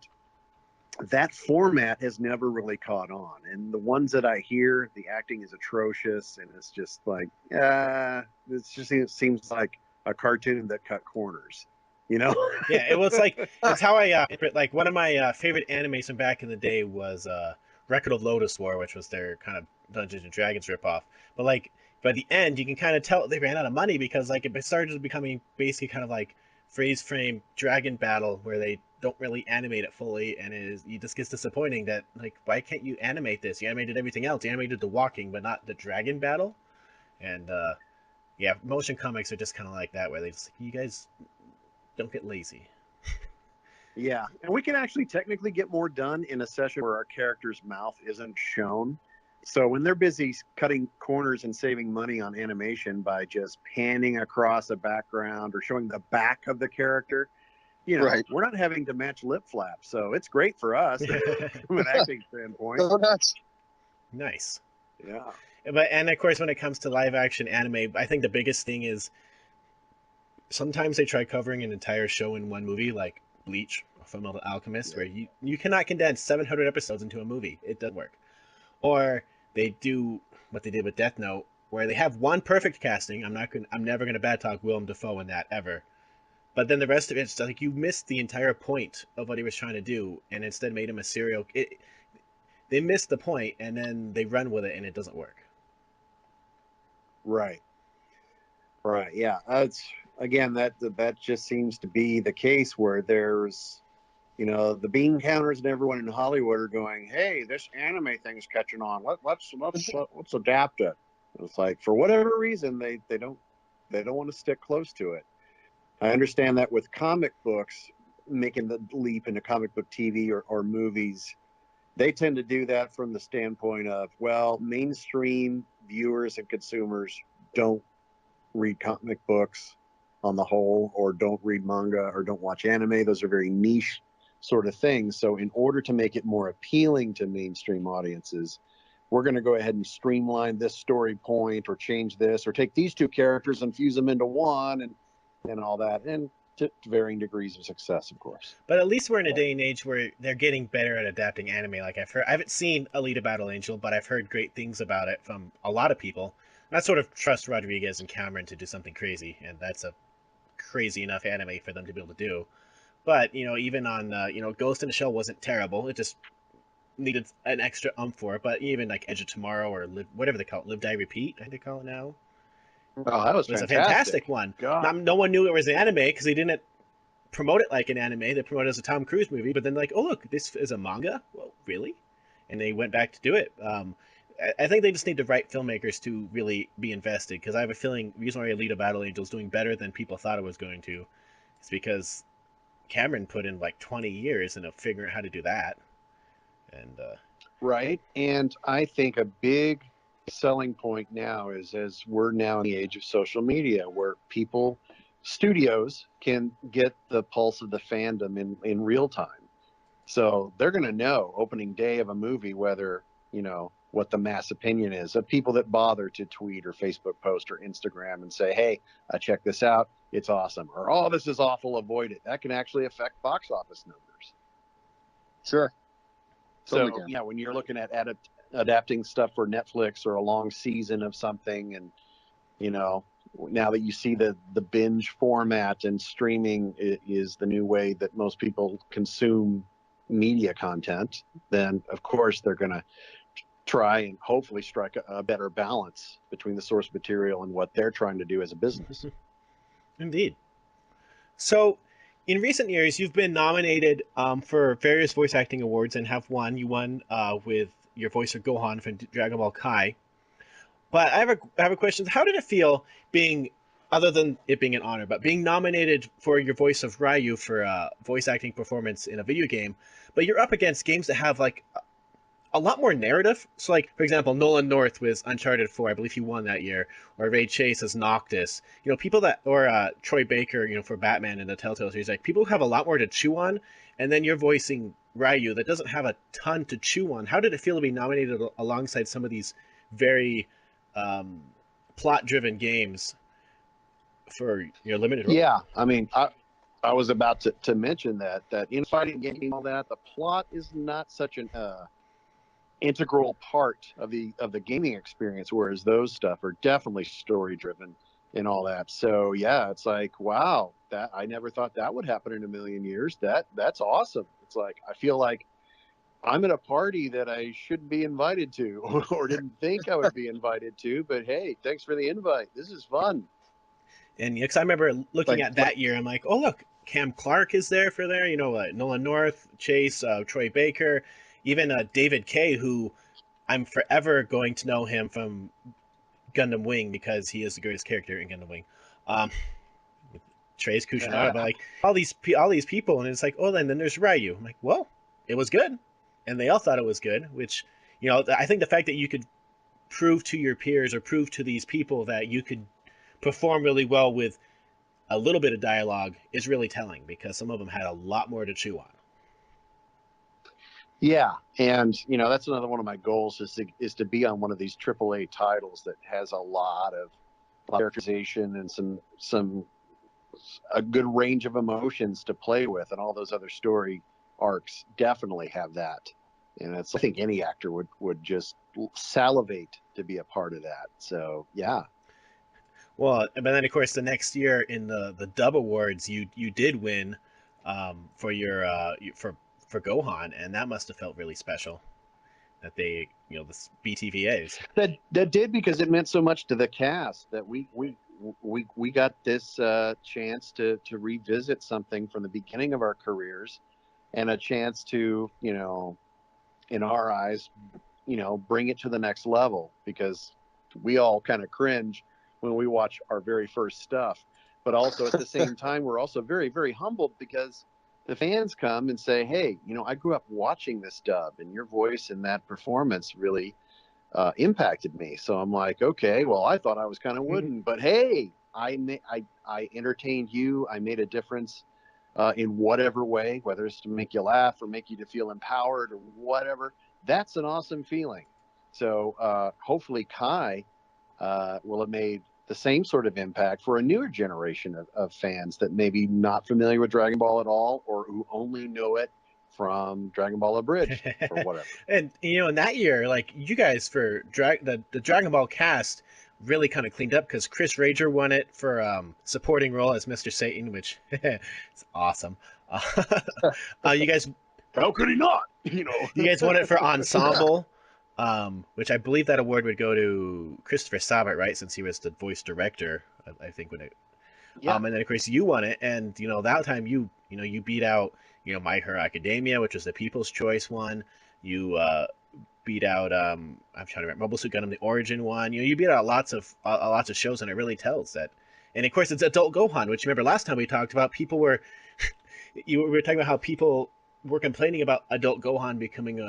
that format has never really caught on. And the ones that I hear, the acting is atrocious, and it's just like, it seems like a cartoon that cut corners. You know? Yeah, it was like, it's how I like one of my favorite animes from back in the day was Record of Lodoss War, which was their kind of Dungeons and Dragons ripoff. But like by the end, you can kind of tell they ran out of money because like it started becoming basically kind of like freeze frame dragon battle where they don't really animate it fully, and it just gets disappointing that like why can't you animate this? You animated everything else. You animated the walking, but not the dragon battle. And yeah, motion comics are just kind of like that, where they just you guys don't get lazy. Yeah, and we can actually technically get more done in a session where our character's mouth isn't shown. So when they're busy cutting corners and saving money on animation by just panning across a background or showing the back of the character, you know, we're not having to match lip flaps. So it's great for us from an acting standpoint. Go nuts. Nice. Yeah. And of course, when it comes to live action anime, I think the biggest thing is sometimes they try covering an entire show in one movie, like Bleach or Fullmetal Alchemist, where you cannot condense 700 episodes into a movie. It doesn't work. Or they do what they did with Death Note, where they have one perfect casting. I'm never gonna bad talk Willem Dafoe in that ever. But then the rest of it's like you missed the entire point of what he was trying to do, and instead made him a serial. They missed the point, and then they run with it, and it doesn't work. Right. Right. Yeah. That's again that just seems to be the case where there's, you know, the bean counters and everyone in Hollywood are going, hey, this anime thing's catching on. Let's adapt it. It's like for whatever reason they don't want to stick close to it. I understand that with comic books, making the leap into comic book TV or movies, they tend to do that from the standpoint of, well, mainstream viewers and consumers don't read comic books on the whole, or don't read manga, or don't watch anime. Those are very niche sort of things. So in order to make it more appealing to mainstream audiences, we're going to go ahead and streamline this story point, or change this, or take these two characters and fuse them into one, and all that, and to varying degrees of success, of course. But at least we're in a day and age where they're getting better at adapting anime. Like I haven't seen Alita Battle Angel, but I've heard great things about it from a lot of people. And I sort of trust Rodriguez and Cameron to do something crazy, and that's a crazy enough anime for them to be able to do. But you know, even on Ghost in the Shell wasn't terrible. It just needed an extra for it. But even like Edge of Tomorrow or whatever they call it, Live Die Repeat, I think they call it now. Oh, that was It was fantastic. a fantastic one. No one knew it was an anime because they didn't promote it like an anime. They promoted it as a Tom Cruise movie, but then like, oh look, this is a manga. Well, really? And they went back to do it. I think they just need the right filmmakers to really be invested, because I have a feeling the reason why Alita Battle Angel is doing better than people thought it was going to is because Cameron put in like 20 years into figuring out how to do that. And right. And I think a big selling point now is, as we're now in the age of social media, where studios can get the pulse of the fandom in real time. So they're going to know opening day of a movie whether, what the mass opinion is of people that bother to tweet or Facebook post or Instagram and say, hey, check this out, it's awesome, or oh, this is awful, avoid it. That can actually affect box office numbers. Sure. So yeah, when you're looking at adapting stuff for Netflix or a long season of something, and now that you see the binge format and streaming is the new way that most people consume media content, then of course they're going to try and hopefully strike a better balance between the source material and what they're trying to do as a business. Indeed. So in recent years, you've been nominated for various voice acting awards and have won. You won with your voice of Gohan from Dragon Ball Kai. But I have a question. How did it feel being, other than it being an honor, but being nominated for your voice of Ryu for a voice acting performance in a video game, but you're up against games that have like a lot more narrative? So like, for example, Nolan North with Uncharted 4, I believe he won that year, or Ray Chase as Noctis. People that, or Troy Baker, for Batman in the Telltale series, like people who have a lot more to chew on, and then you're voicing Ryu that doesn't have a ton to chew on. How did it feel to be nominated alongside some of these very plot-driven games for your limited role? Yeah, I mean, I was about to mention that in fighting game, all that, the plot is not such an integral part of the gaming experience, whereas those stuff are definitely story driven and all that. So yeah, it's like, wow, that I never thought that would happen in a million years. That's awesome. It's like I feel like I'm at a party that I shouldn't be invited to or didn't think I would be invited to, but hey, thanks for the invite. This is fun. And because I remember looking at that year, I'm like, oh look, Cam Clark is there for there. Nolan North, Chase, Troy Baker, even David Kay, who I'm forever going to know him from Gundam Wing because he is the greatest character in Gundam Wing. Trace Kushinaga, but like all these people, and it's like, oh, then there's Ryu. I'm like, well, it was good, and they all thought it was good. Which, I think the fact that you could prove to your peers or prove to these people that you could perform really well with a little bit of dialogue is really telling, because some of them had a lot more to chew on. Yeah, and that's another one of my goals is to be on one of these AAA titles that has a lot of characterization and a good range of emotions to play with, and all those other story arcs definitely have that. And I think any actor would just salivate to be a part of that. So yeah. Well, but then of course the next year in the Dub Awards, you did win for your for Gohan, and that must have felt really special that they, the BTVAs. That did, because it meant so much to the cast that we got this chance to revisit something from the beginning of our careers, and a chance to, in our eyes, bring it to the next level, because we all kind of cringe when we watch our very first stuff, but also at the same time, we're also very, very humbled because the fans come and say, hey, I grew up watching this dub, and your voice in that performance really impacted me. So I'm like, okay, well, I thought I was kind of wooden, but hey, I entertained you. I made a difference in whatever way, whether it's to make you laugh or make you to feel empowered or whatever. That's an awesome feeling. So hopefully Kai will have made the same sort of impact for a newer generation of fans that maybe not familiar with Dragon Ball at all, or who only know it from Dragon Ball Abridged or whatever. And in that year, like, you guys for the Dragon Ball cast really kind of cleaned up, because Chris Rager won it for supporting role as Mr. Satan, which is awesome. You guys, how could he not? You guys won it for ensemble. which I believe that award would go to Christopher Sabat, right? Since he was the voice director, I think when it. Yeah. And then of course you won it, and that time you beat out My Hero Academia, which was the People's Choice one. You beat out I'm trying to remember Mobile Suit Gundam the Origin one. You beat out lots of shows, and it really tells that. And of course it's Adult Gohan, which remember last time we talked about people were we were talking about how people were complaining about Adult Gohan becoming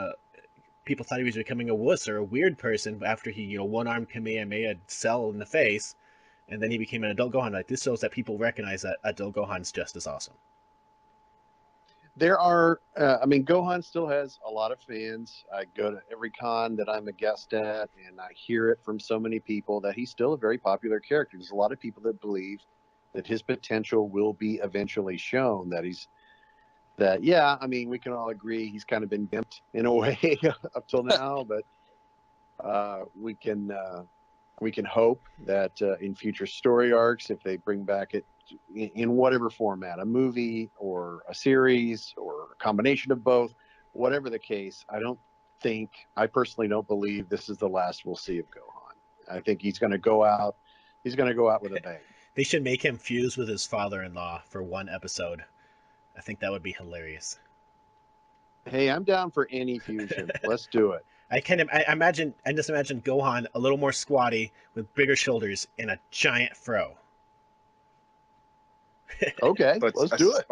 people thought he was becoming a wuss or a weird person after he one-armed Kamehameha Cell in the face, and then he became an Adult Gohan. Like, this shows that people recognize that Adult Gohan's just as awesome. There are, Gohan still has a lot of fans. I go to every con that I'm a guest at, and I hear it from so many people that he's still a very popular character. There's a lot of people that believe that his potential will be eventually shown, we can all agree he's kind of been gimped in a way up till now, but we can hope that in future story arcs, if they bring back it in whatever format, a movie or a series or a combination of both, whatever the case, I personally don't believe this is the last we'll see of Gohan. I think he's going to go out with a bang. They should make him fuse with his father-in-law for one episode. I think that would be hilarious. Hey, I'm down for any fusion. Let's do it. I just imagine Gohan a little more squatty with bigger shoulders and a giant fro. Okay, let's do it.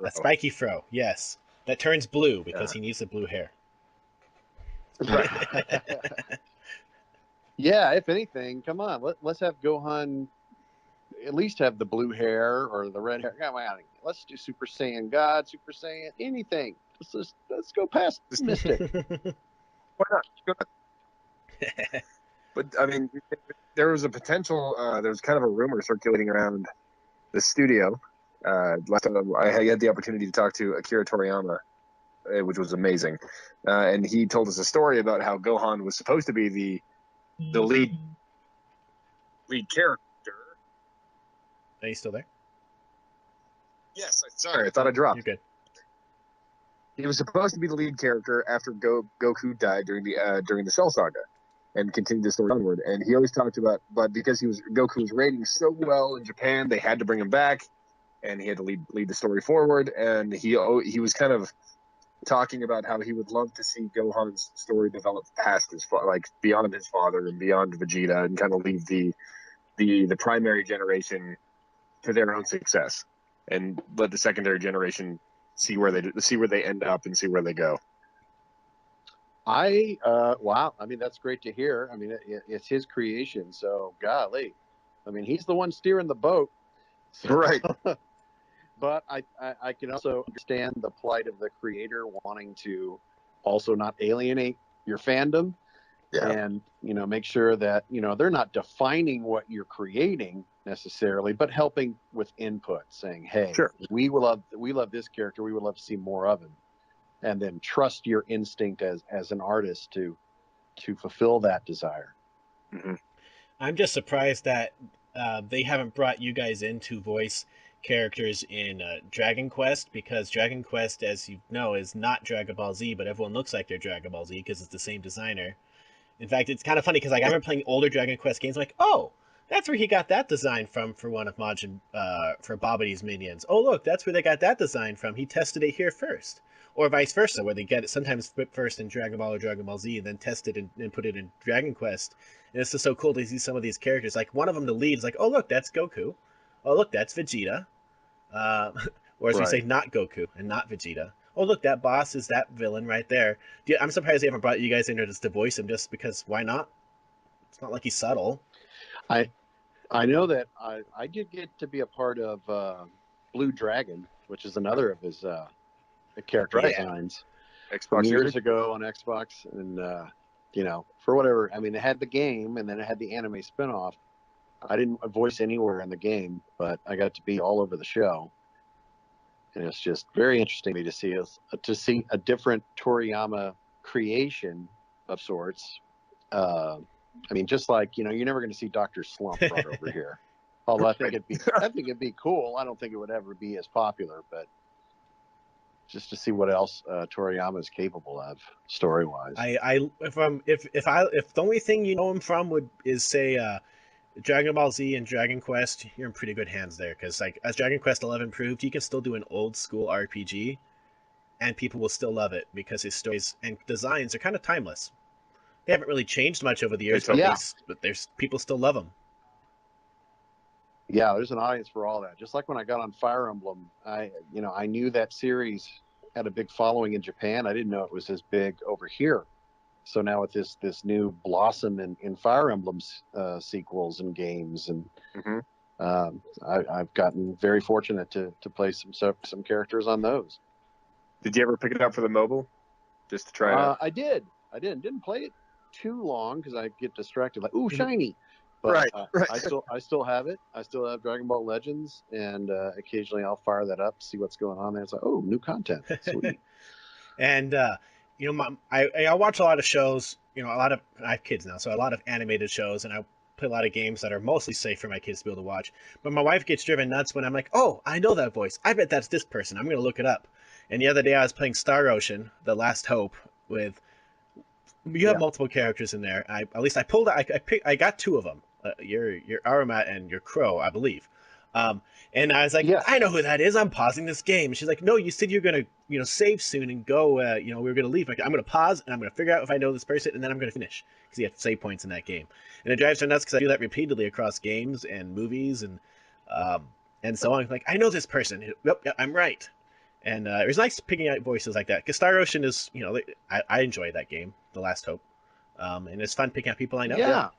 A spiky fro, yes. That turns blue because he needs the blue hair. Right. Yeah, if anything, come on. Let's have Gohan at least have the blue hair or the red hair. Come on, let's do Super Saiyan God, Super Saiyan, anything. Let's go past Mystic. Why not? But I mean, there was a potential. There was kind of a rumor circulating around the studio. Last time I had the opportunity to talk to Akira Toriyama, which was amazing, and he told us a story about how Gohan was supposed to be the lead character. Are you still there? Yes. Sorry, I thought I dropped. You're good. He was supposed to be the lead character after Goku died during the Cell Saga, and continued the story onward. And he always talked about, but because Goku was rating so well in Japan, they had to bring him back, and he had to lead the story forward. And he was kind of talking about how he would love to see Gohan's story develop past beyond his father and beyond Vegeta, and kind of leave the primary generation to their own success, and let the secondary generation see where they end up and see where they go. Wow. I mean, that's great to hear. I mean, it's his creation, so golly. I mean, he's the one steering the boat. So, right. But I can also understand the plight of the creator wanting to also not alienate your fandom. Yeah. And, make sure that, they're not defining what you're creating necessarily, but helping with input, saying, hey, sure, we love this character. We would love to see more of him. And then trust your instinct as an artist to fulfill that desire. Mm-hmm. I'm just surprised that they haven't brought you guys in to voice characters in Dragon Quest, because Dragon Quest, as you know, is not Dragon Ball Z, but everyone looks like they're Dragon Ball Z because it's the same designer. In fact, it's kind of funny because I remember playing older Dragon Quest games, like, oh, that's where he got that design from for one of Majin, for Babidi's minions. Oh, look, that's where they got that design from. He tested it here first. Or vice versa, where they get it sometimes first in Dragon Ball or Dragon Ball Z, and then test it and put it in Dragon Quest. And it's just so cool to see some of these characters. Like, one of them, the lead, is like, oh, look, that's Goku. Oh, look, that's Vegeta. Or as we say, not Goku and not Vegeta. Oh, look, that boss is that villain right there. I'm surprised they haven't brought you guys in here just to voice him, just because why not? It's not like he's subtle. I know that I did get to be a part of Blue Dragon, which is another of his character designs. Xbox years ago on Xbox, and for whatever, I mean, it had the game, and then it had the anime spinoff. I didn't voice anywhere in the game, but I got to be all over the show. And it's just very interesting to see a different Toriyama creation of sorts. I mean, just like, you're never going to see Dr. Slump brought over here. Although I think it'd be cool. I don't think it would ever be as popular, but just to see what else Toriyama is capable of story wise. If the only thing you know him from is say Dragon Ball Z and Dragon Quest, you're in pretty good hands there, because like as Dragon Quest 11 proved, you can still do an old school RPG and people will still love it because his stories and designs are kind of timeless. They haven't really changed much over the years, but there's people still love them. Yeah, there's an audience for all that. Just like when I got on Fire Emblem, I knew that series had a big following in Japan. I didn't know it was as big over here. So now with this new blossom in Fire Emblem's sequels and games, and I've gotten very fortunate to play some characters on those. Did you ever pick it up for the mobile, just to try it out? I did. Didn't play it too long because I get distracted. Like, ooh, shiny. But right. I still have it. I still have Dragon Ball Legends, and occasionally I'll fire that up, see what's going on there. It's like, oh, new content, sweet. And I watch a lot of shows. I have kids now, so a lot of animated shows, and I play a lot of games that are mostly safe for my kids to be able to watch. But my wife gets driven nuts when I'm like, oh, I know that voice. I bet that's this person. I'm gonna look it up. And the other day I was playing Star Ocean: The Last Hope with. You have multiple characters in there. I got two of them. Your Aramat and your Crow, I believe. And I was like, I know who that is. I'm pausing this game. And she's like, no, you said you're gonna save soon and go. We were gonna leave. Like, I'm gonna pause and I'm gonna figure out if I know this person, and then I'm gonna finish, because you have save points in that game. And it drives her nuts because I do that repeatedly across games and movies and so on. Like, I know this person. Yep, I'm right. And it was nice picking out voices like that, because Star Ocean is, I enjoy that game, The Last Hope, and it's fun picking out people I know. Yeah.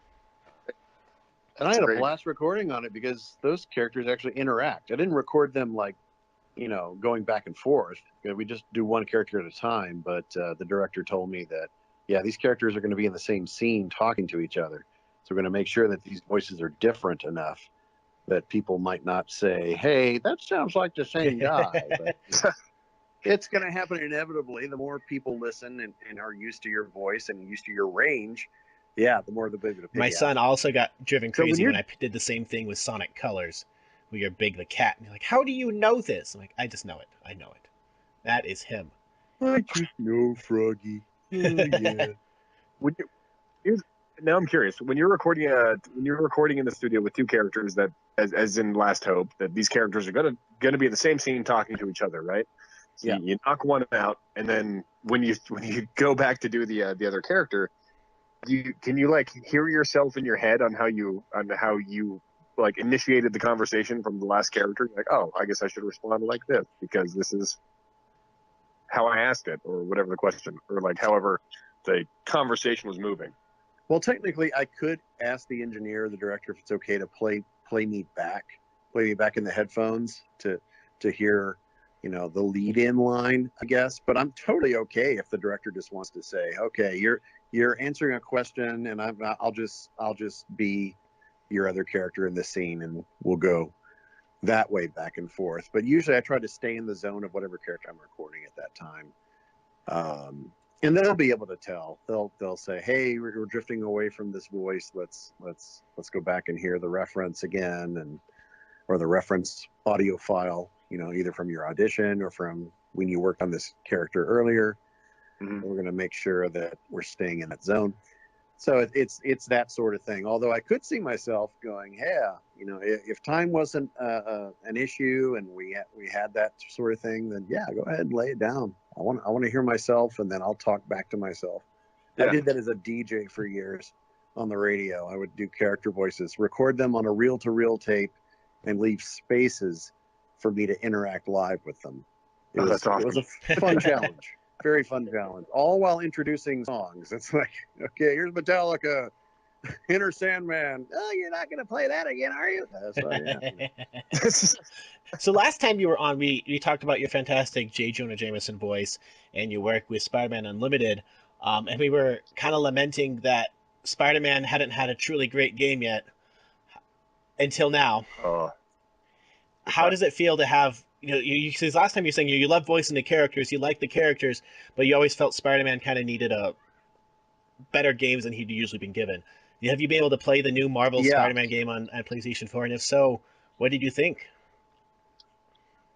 And I had a blast recording on it because those characters actually interact. I didn't record them like, going back and forth. We just do one character at a time. But the director told me that, these characters are going to be in the same scene talking to each other. So we're going to make sure that these voices are different enough that people might not say, hey, that sounds like the same guy. But it's going to happen inevitably. The more people listen and are used to your voice and used to your range, the more the bigger the pick. My son also got driven crazy when I did the same thing with Sonic Colors, where you're Big the Cat. And you're like, how do you know this? I'm like, I just know it. I know it. That is him. I just know Froggy. Oh, yeah. Now I'm curious. When you're recording in the studio with two characters that, as in Last Hope, that these characters are gonna be in the same scene talking to each other, right? So you knock one out, and then when you go back to do the other character, can you like hear yourself in your head on how you like initiated the conversation from the last character? You're like, oh, I guess I should respond like this because this is how I asked it, or whatever the question, or like however the conversation was moving. Well, technically, I could ask the engineer, the director, if it's okay to play me back in the headphones to hear, the lead-in line, I guess. But I'm totally okay if the director just wants to say, okay, you're answering a question, and I'll just be your other character in the scene, and we'll go that way back and forth. But usually, I try to stay in the zone of whatever character I'm recording at that time. And they'll be able to tell. They'll say, "Hey, we're drifting away from this voice. Let's go back and hear the reference again, or the reference audio file. Either from your audition or from when you worked on this character earlier. Mm-hmm. We're going to make sure that we're staying in that zone." So it's that sort of thing. Although I could see myself going, if time wasn't an issue and we had that sort of thing, then go ahead and lay it down. I want to hear myself, and then I'll talk back to myself. Yeah. I did that as a DJ for years on the radio. I would do character voices, record them on a reel-to-reel tape, and leave spaces for me to interact live with them. It was a fun challenge. Very fun challenge, all while introducing songs. It's like, okay, here's Metallica, Inner Sandman. Oh, you're not going to play that again, are you? So last time you were on, we talked about your fantastic J. Jonah Jameson voice and your work with Spider-Man Unlimited, and we were kind of lamenting that Spider-Man hadn't had a truly great game yet until now. How does it feel to have... because last time you were saying you love voicing the characters, you like the characters, but you always felt Spider-Man kind of needed a better games than he'd usually been given. Have you been able to play the new Marvel Spider-Man game on PlayStation 4? And if so, what did you think?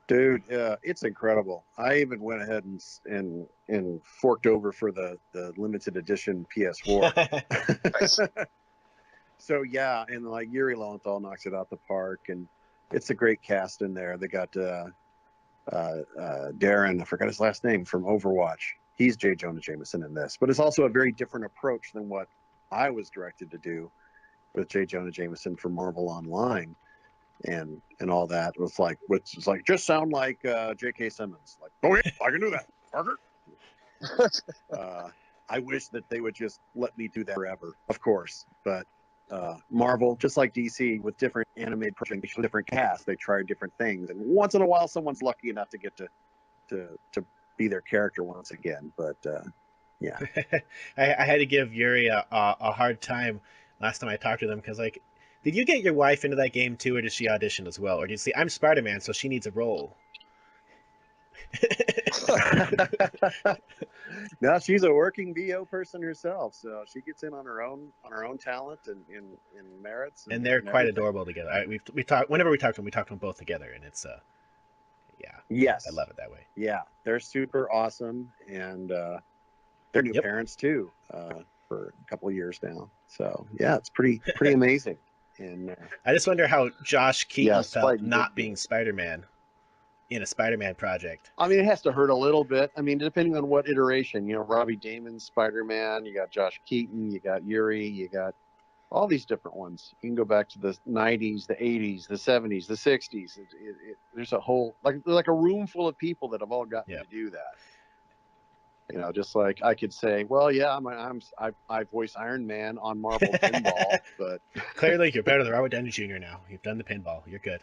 Dude, it's incredible. I even went ahead and forked over for the limited edition PS4. So yeah, and like Yuri Lowenthal knocks it out the park, and it's a great cast in there. They got Darren, I forgot his last name, from Overwatch. He's J. Jonah Jameson in this, but it's also a very different approach than what I was directed to do with J. Jonah Jameson for Marvel Online and all that. It was like, which is like, just sound like J.K. Simmons. Like, oh yeah, I can do that, Parker. I wish that they would just let me do that forever, of course, but Marvel, just like DC, with different animated projects, different casts, they try different things, and once in a while, someone's lucky enough to get to be their character once again. But yeah, I had to give Yuri a hard time last time I talked to them because, like, did you get your wife into that game too, or did she audition as well, or did you see I'm Spider-Man, so she needs a role? Now she's a working VO person herself, so she gets in on her own talent and in merits, and they're quite everything. adorable together. We talk whenever we talk to them both together, and it's yeah, yes, I love it that way. Yeah, they're super awesome, and they're new parents too for a couple of years now. So yeah, it's pretty amazing. And I just wonder how Josh Keaton felt Spidey not being Spider-Man in a Spider-Man project. I mean, it has to hurt a little bit. I mean, depending on what iteration, you know, Robbie Damon's Spider-Man, you got Josh Keaton, you got Yuri, you got all these different ones. You can go back to the 90s, the 80s, the 70s, the 60s. There's a whole, like a room full of people that have all gotten to do that. You know, just like I could say, well, yeah, I voice Iron Man on Marvel Pinball, but clearly you're better than Robert Downey Jr. now. You've done the pinball. You're good.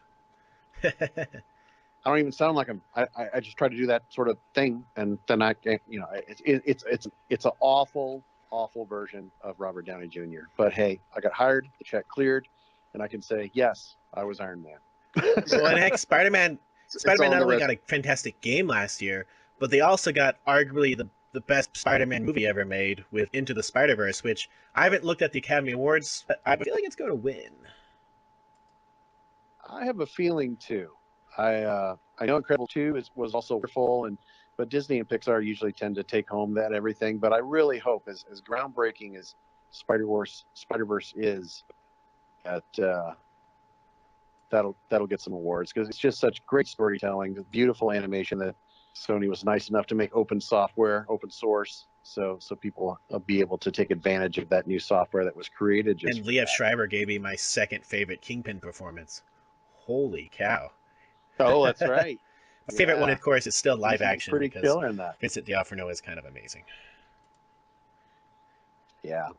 I don't even sound like I just try to do that sort of thing, and then it's an awful version of Robert Downey Jr. But hey, I got hired, the check cleared, and I can say yes, I was Iron Man. Well, and heck, Spider-Man not only got a fantastic game last year, but they also got arguably the best Spider-Man movie ever made with Into the Spider-Verse, which I haven't looked at the Academy Awards, but I feel like it's going to win. I have a feeling too. I know Incredible 2 was also wonderful, but Disney and Pixar usually tend to take home that everything. But I really hope, as groundbreaking as Spider-Verse is, that that'll get some awards, because it's just such great storytelling, beautiful animation that Sony was nice enough to make open source, so people will be able to take advantage of that new software that was created. And Liev Schreiber gave me my second favorite Kingpin performance. Holy cow! Oh, that's right. My favorite one, of course, is still live action. Pretty killer in that. Vincent D'Onofrio is kind of amazing. Yeah,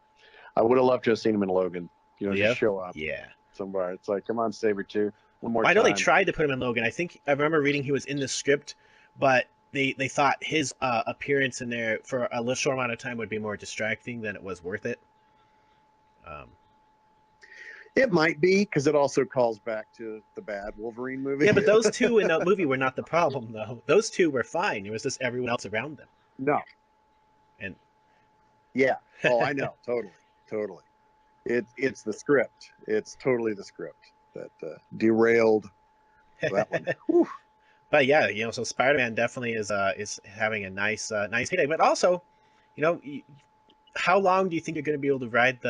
I would have loved to have seen him in Logan. You know, just show up. Yeah. Somewhere. It's like, come on, Sabretooth. One more time. I know they tried to put him in Logan. I remember reading he was in the script, but they thought his appearance in there for a little short amount of time would be more distracting than it was worth it. It might be, because it also calls back to the bad Wolverine movie. Yeah, but those two in that movie were not the problem, though. Those two were fine. It was just everyone else around them. No. And yeah. Oh, I know. Totally. It's the script. It's totally the script that derailed that one. Whew. But yeah, you know, so Spider-Man definitely is having a nice heyday. But also, you know, how long do you think you're going to be able to ride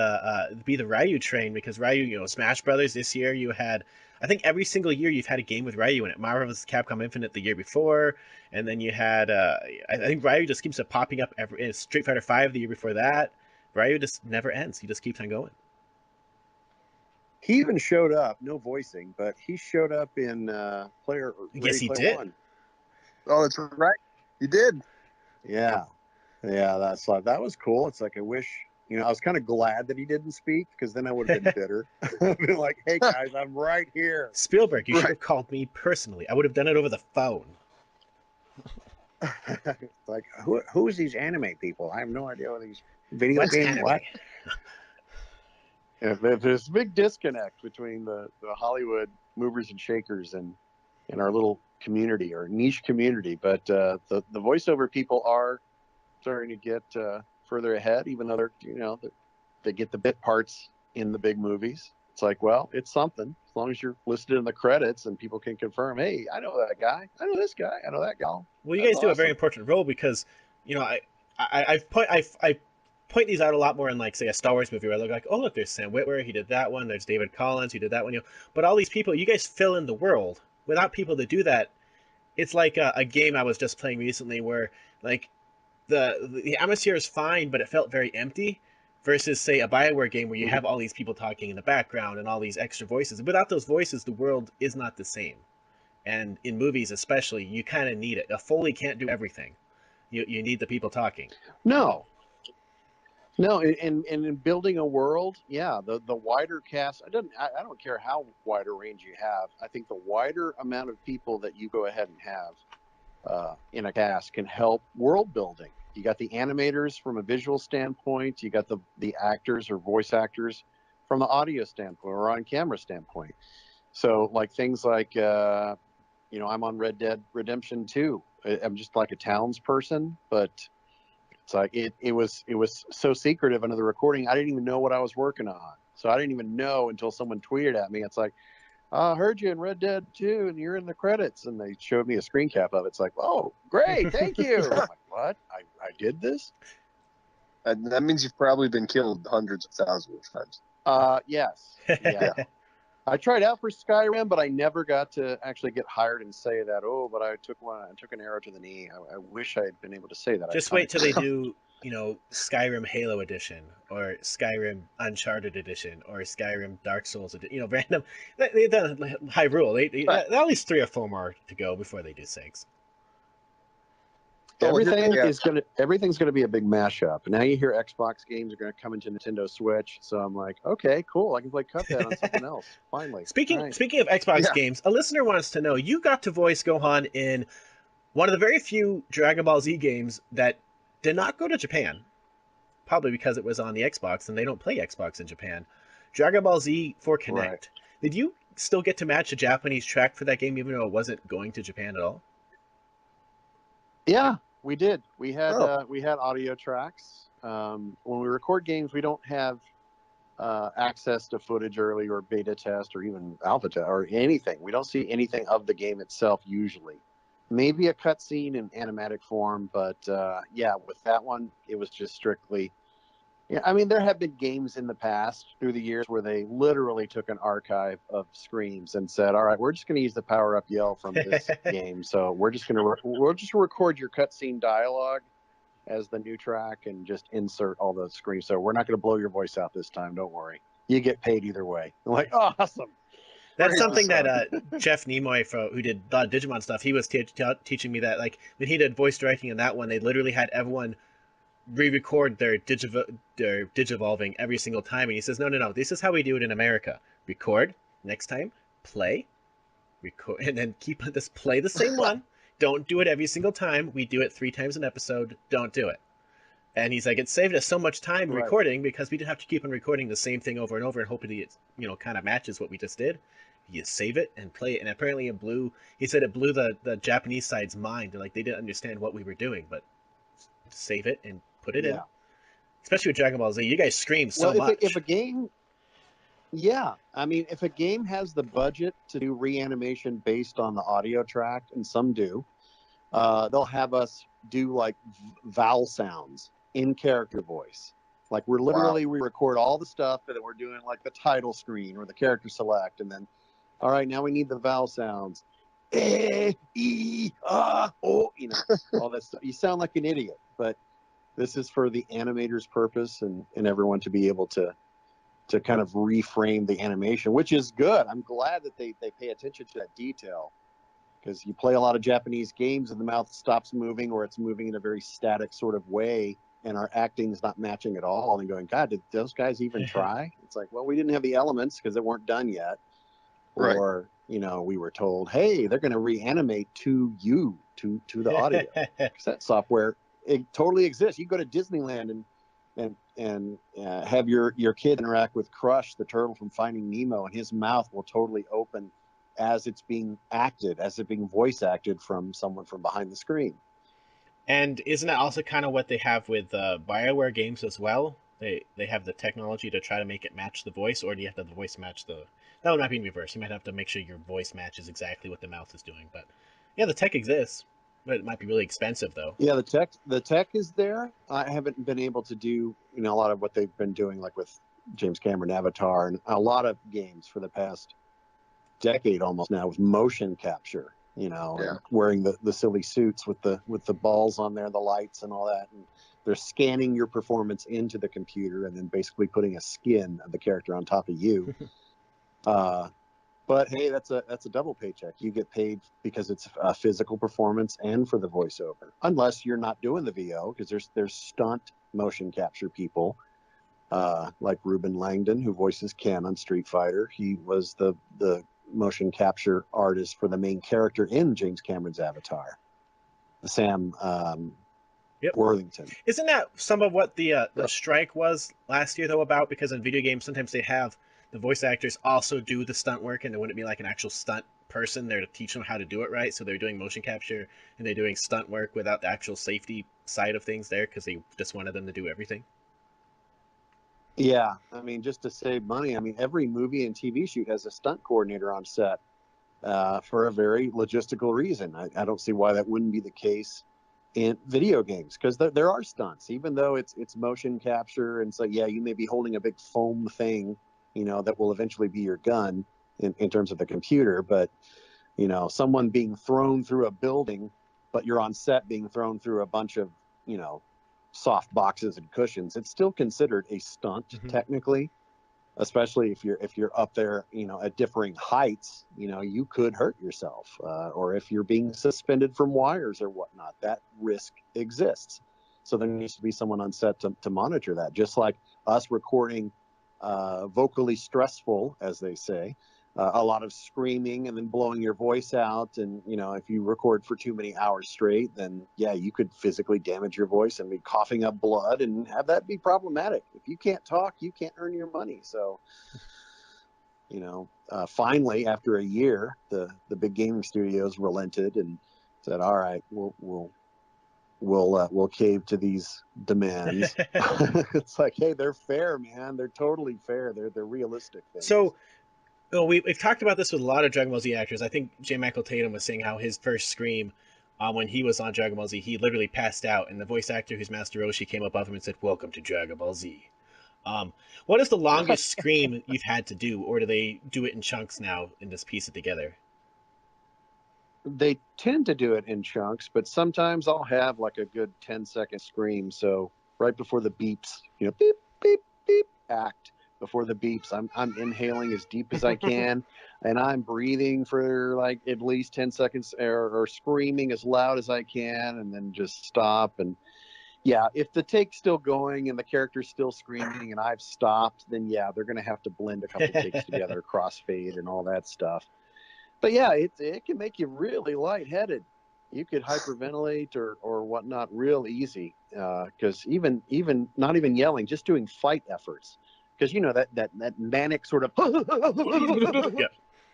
be the Ryu train? Because Ryu, you know, Smash Brothers this year, you had, I think every single year you've had a game with Ryu in it. Marvel vs. Capcom Infinite the year before, and then you had, I think Ryu just keeps popping up in Street Fighter V the year before that. Ryu just never ends. He just keeps on going. He even showed up, no voicing, but he showed up in Player. Yes, he did. One. Oh, that's right. He did. Yeah. That was cool. It's like, I wish, you know, I was kind of glad that he didn't speak, because then I would have been bitter. I'd been like, hey guys, I'm right here. Spielberg, you should have called me personally. I would have done it over the phone. Like, who's these anime people? I have no idea what these video games. What? Yeah, there's a big disconnect between the Hollywood movers and shakers and our little community, or niche community. But the voiceover people are starting to get further ahead, even though they get the bit parts in the big movies. It's like, well, it's something. As long as you're listed in the credits and people can confirm, hey, I know that guy, I know this guy, I know that gal. Well, you guys do a very important role because, you know, I point these out a lot more in, like, say, a Star Wars movie where I look like, oh, look, there's Sam Witwer, he did that one. There's David Collins, he did that one. You know, but all these people, you guys fill in the world. Without people to do that, it's like a game I was just playing recently where, like, the atmosphere is fine, but it felt very empty. Versus, say, a Bioware game where you have all these people talking in the background and all these extra voices. Without those voices, the world is not the same. And in movies especially, you kind of need it. A Foley can't do everything. You need the people talking. No, and in building a world, yeah, the wider cast. I don't care how wide a range you have. I think the wider amount of people that you go ahead and have in a cast can help world building. You got the animators from a visual standpoint. You got the actors or voice actors from the audio standpoint or on camera standpoint. So like things like, I'm on Red Dead Redemption 2. I'm just like a townsperson, but it's like it was so secretive under the recording. I didn't even know what I was working on. So I didn't even know until someone tweeted at me. It's like, I heard you in Red Dead 2 and you're in the credits. And they showed me a screen cap of it. It's like, oh, great. Thank you. I'm like, what? I did this? And that means you've probably been killed hundreds of thousands of times. Yes. Yeah. I tried out for Skyrim, but I never got to actually get hired and say that. Oh, but I took an arrow to the knee. I wish I had been able to say that. Just wait till they do, Skyrim Halo Edition or Skyrim Uncharted Edition or Skyrim Dark Souls Edition. Random. They've done Hyrule. They at least 3 or 4 more to go before they do 6. Everything's gonna be a big mashup. And now you hear Xbox games are gonna come into Nintendo Switch. So I'm like, okay, cool. I can play Cuphead on something else. Finally. Speaking of Xbox games, a listener wants to know, you got to voice Gohan in one of the very few Dragon Ball Z games that did not go to Japan. Probably because it was on the Xbox and they don't play Xbox in Japan. Dragon Ball Z for Kinect. Right. Did you still get to match a Japanese track for that game even though it wasn't going to Japan at all? Yeah. We did. We had audio tracks. When we record games, we don't have access to footage early or beta test or even alpha test or anything. We don't see anything of the game itself usually. Maybe a cutscene in animatic form, but with that one, it was just strictly. Yeah, I mean, there have been games in the past through the years where they literally took an archive of screams and said, all right, we're just going to use the power-up yell from this game. So we'll just record your cutscene dialogue as the new track and just insert all the screams. So we're not going to blow your voice out this time. Don't worry. You get paid either way. I'm like, awesome. That's something that Jeff Nimoy, who did Digimon stuff, he was teaching me that, like, when he did voice directing in that one, they literally had everyone re-record their digivolving every single time, and he says, no, this is how we do it in America. Record, next time, play, record, and then play the same one. Don't do it every single time. We do it 3 times an episode. Don't do it. And he's like, it saved us so much time recording because we didn't have to keep on recording the same thing over and over and hoping it, kind of matches what we just did. You save it and play it, and apparently he said it blew the Japanese side's mind. They're like, they didn't understand what we were doing, but save it and put it in. Especially with Dragon Ball Z, you guys scream so much. If a game has the budget to do reanimation based on the audio track, and some do, they'll have us do like vowel sounds in character voice. Like we record all the stuff that we're doing, like the title screen or the character select, and then, all right, now we need the vowel sounds. E, ah, oh, all that stuff. You sound like an idiot, but this is for the animator's purpose and everyone to be able to kind of reframe the animation, which is good. I'm glad that they pay attention to that detail, because you play a lot of Japanese games and the mouth stops moving or it's moving in a very static sort of way and our acting is not matching at all. And going, God, did those guys even try? It's like, well, we didn't have the elements because they weren't done yet. Right. Or, we were told, hey, they're going to reanimate to the audio. Because that software, it totally exists. You go to Disneyland and have your kid interact with Crush, the turtle from Finding Nemo, and his mouth will totally open as it's being voice acted from someone from behind the screen. And isn't that also kind of what they have with BioWare games as well? they have the technology to try to make it match the voice, or do you have to have the voice match the? That would not be in reverse. You might have to make sure your voice matches exactly what the mouth is doing. But yeah, the tech exists, but it might be really expensive though. Yeah, the tech is there. I haven't been able to do a lot of what they've been doing, like with James Cameron Avatar and a lot of games for the past decade almost now with motion capture. And wearing the silly suits with the balls on there, the lights and all that, and they're scanning your performance into the computer and then basically putting a skin of the character on top of you. But hey, that's a double paycheck. You get paid because it's a physical performance and for the voiceover, unless you're not doing the VO, because there's stunt motion capture people, like Ruben Langdon, who voices Ken on Street Fighter. He was the motion capture artist for the main character in James Cameron's Avatar, Sam Worthington. Isn't that some of what the strike was last year though about? Because in video games sometimes they have the voice actors also do the stunt work, and it wouldn't be like an actual stunt person there to teach them how to do it right. So they're doing motion capture and they're doing stunt work without the actual safety side of things there because they just wanted them to do everything. Yeah, I mean, just to save money. I mean, every movie and TV shoot has a stunt coordinator on set for a very logistical reason. I don't see why that wouldn't be the case in video games, because there are stunts, even though it's motion capture. And so, yeah, you may be holding a big foam thing, that will eventually be your gun in terms of the computer. But, someone being thrown through a building, but you're on set being thrown through a bunch of, soft boxes and cushions, it's still considered a stunt technically, especially if you're up there, at differing heights. You could hurt yourself, or if you're being suspended from wires or whatnot, that risk exists. So there needs to be someone on set to monitor that, just like us recording vocally stressful, as they say, a lot of screaming and then blowing your voice out. And, if you record for too many hours straight, then yeah, you could physically damage your voice and be coughing up blood and have that be problematic. If you can't talk, you can't earn your money. So, finally, after a year, the big gaming studios relented and said, all right, we'll cave to these demands. It's like, hey, they're fair, man. They're totally fair. They're realistic things. So, we've talked about this with a lot of Dragon Ball Z actors. I think J. Michael Tatum was saying how his first scream, when he was on Dragon Ball Z, he literally passed out, and the voice actor who's Master Roshi came above him and said, "Welcome to Dragon Ball Z." What is the longest scream you've had to do, or do they do it in chunks now and just piece it together? They tend to do it in chunks, but sometimes I'll have like a good 10-second scream. So right before the beeps, beep, beep, beep, act. Before the beeps, I'm inhaling as deep as I can, and I'm breathing for like at least 10 seconds, or screaming as loud as I can, and then just stop. And yeah, if the take's still going and the character's still screaming and I've stopped, then yeah, they're going to have to blend a couple takes together, crossfade and all that stuff. But yeah, it can make you really lightheaded. You could hyperventilate or whatnot real easy, because even not even yelling, just doing fight efforts, because that manic sort of Yeah.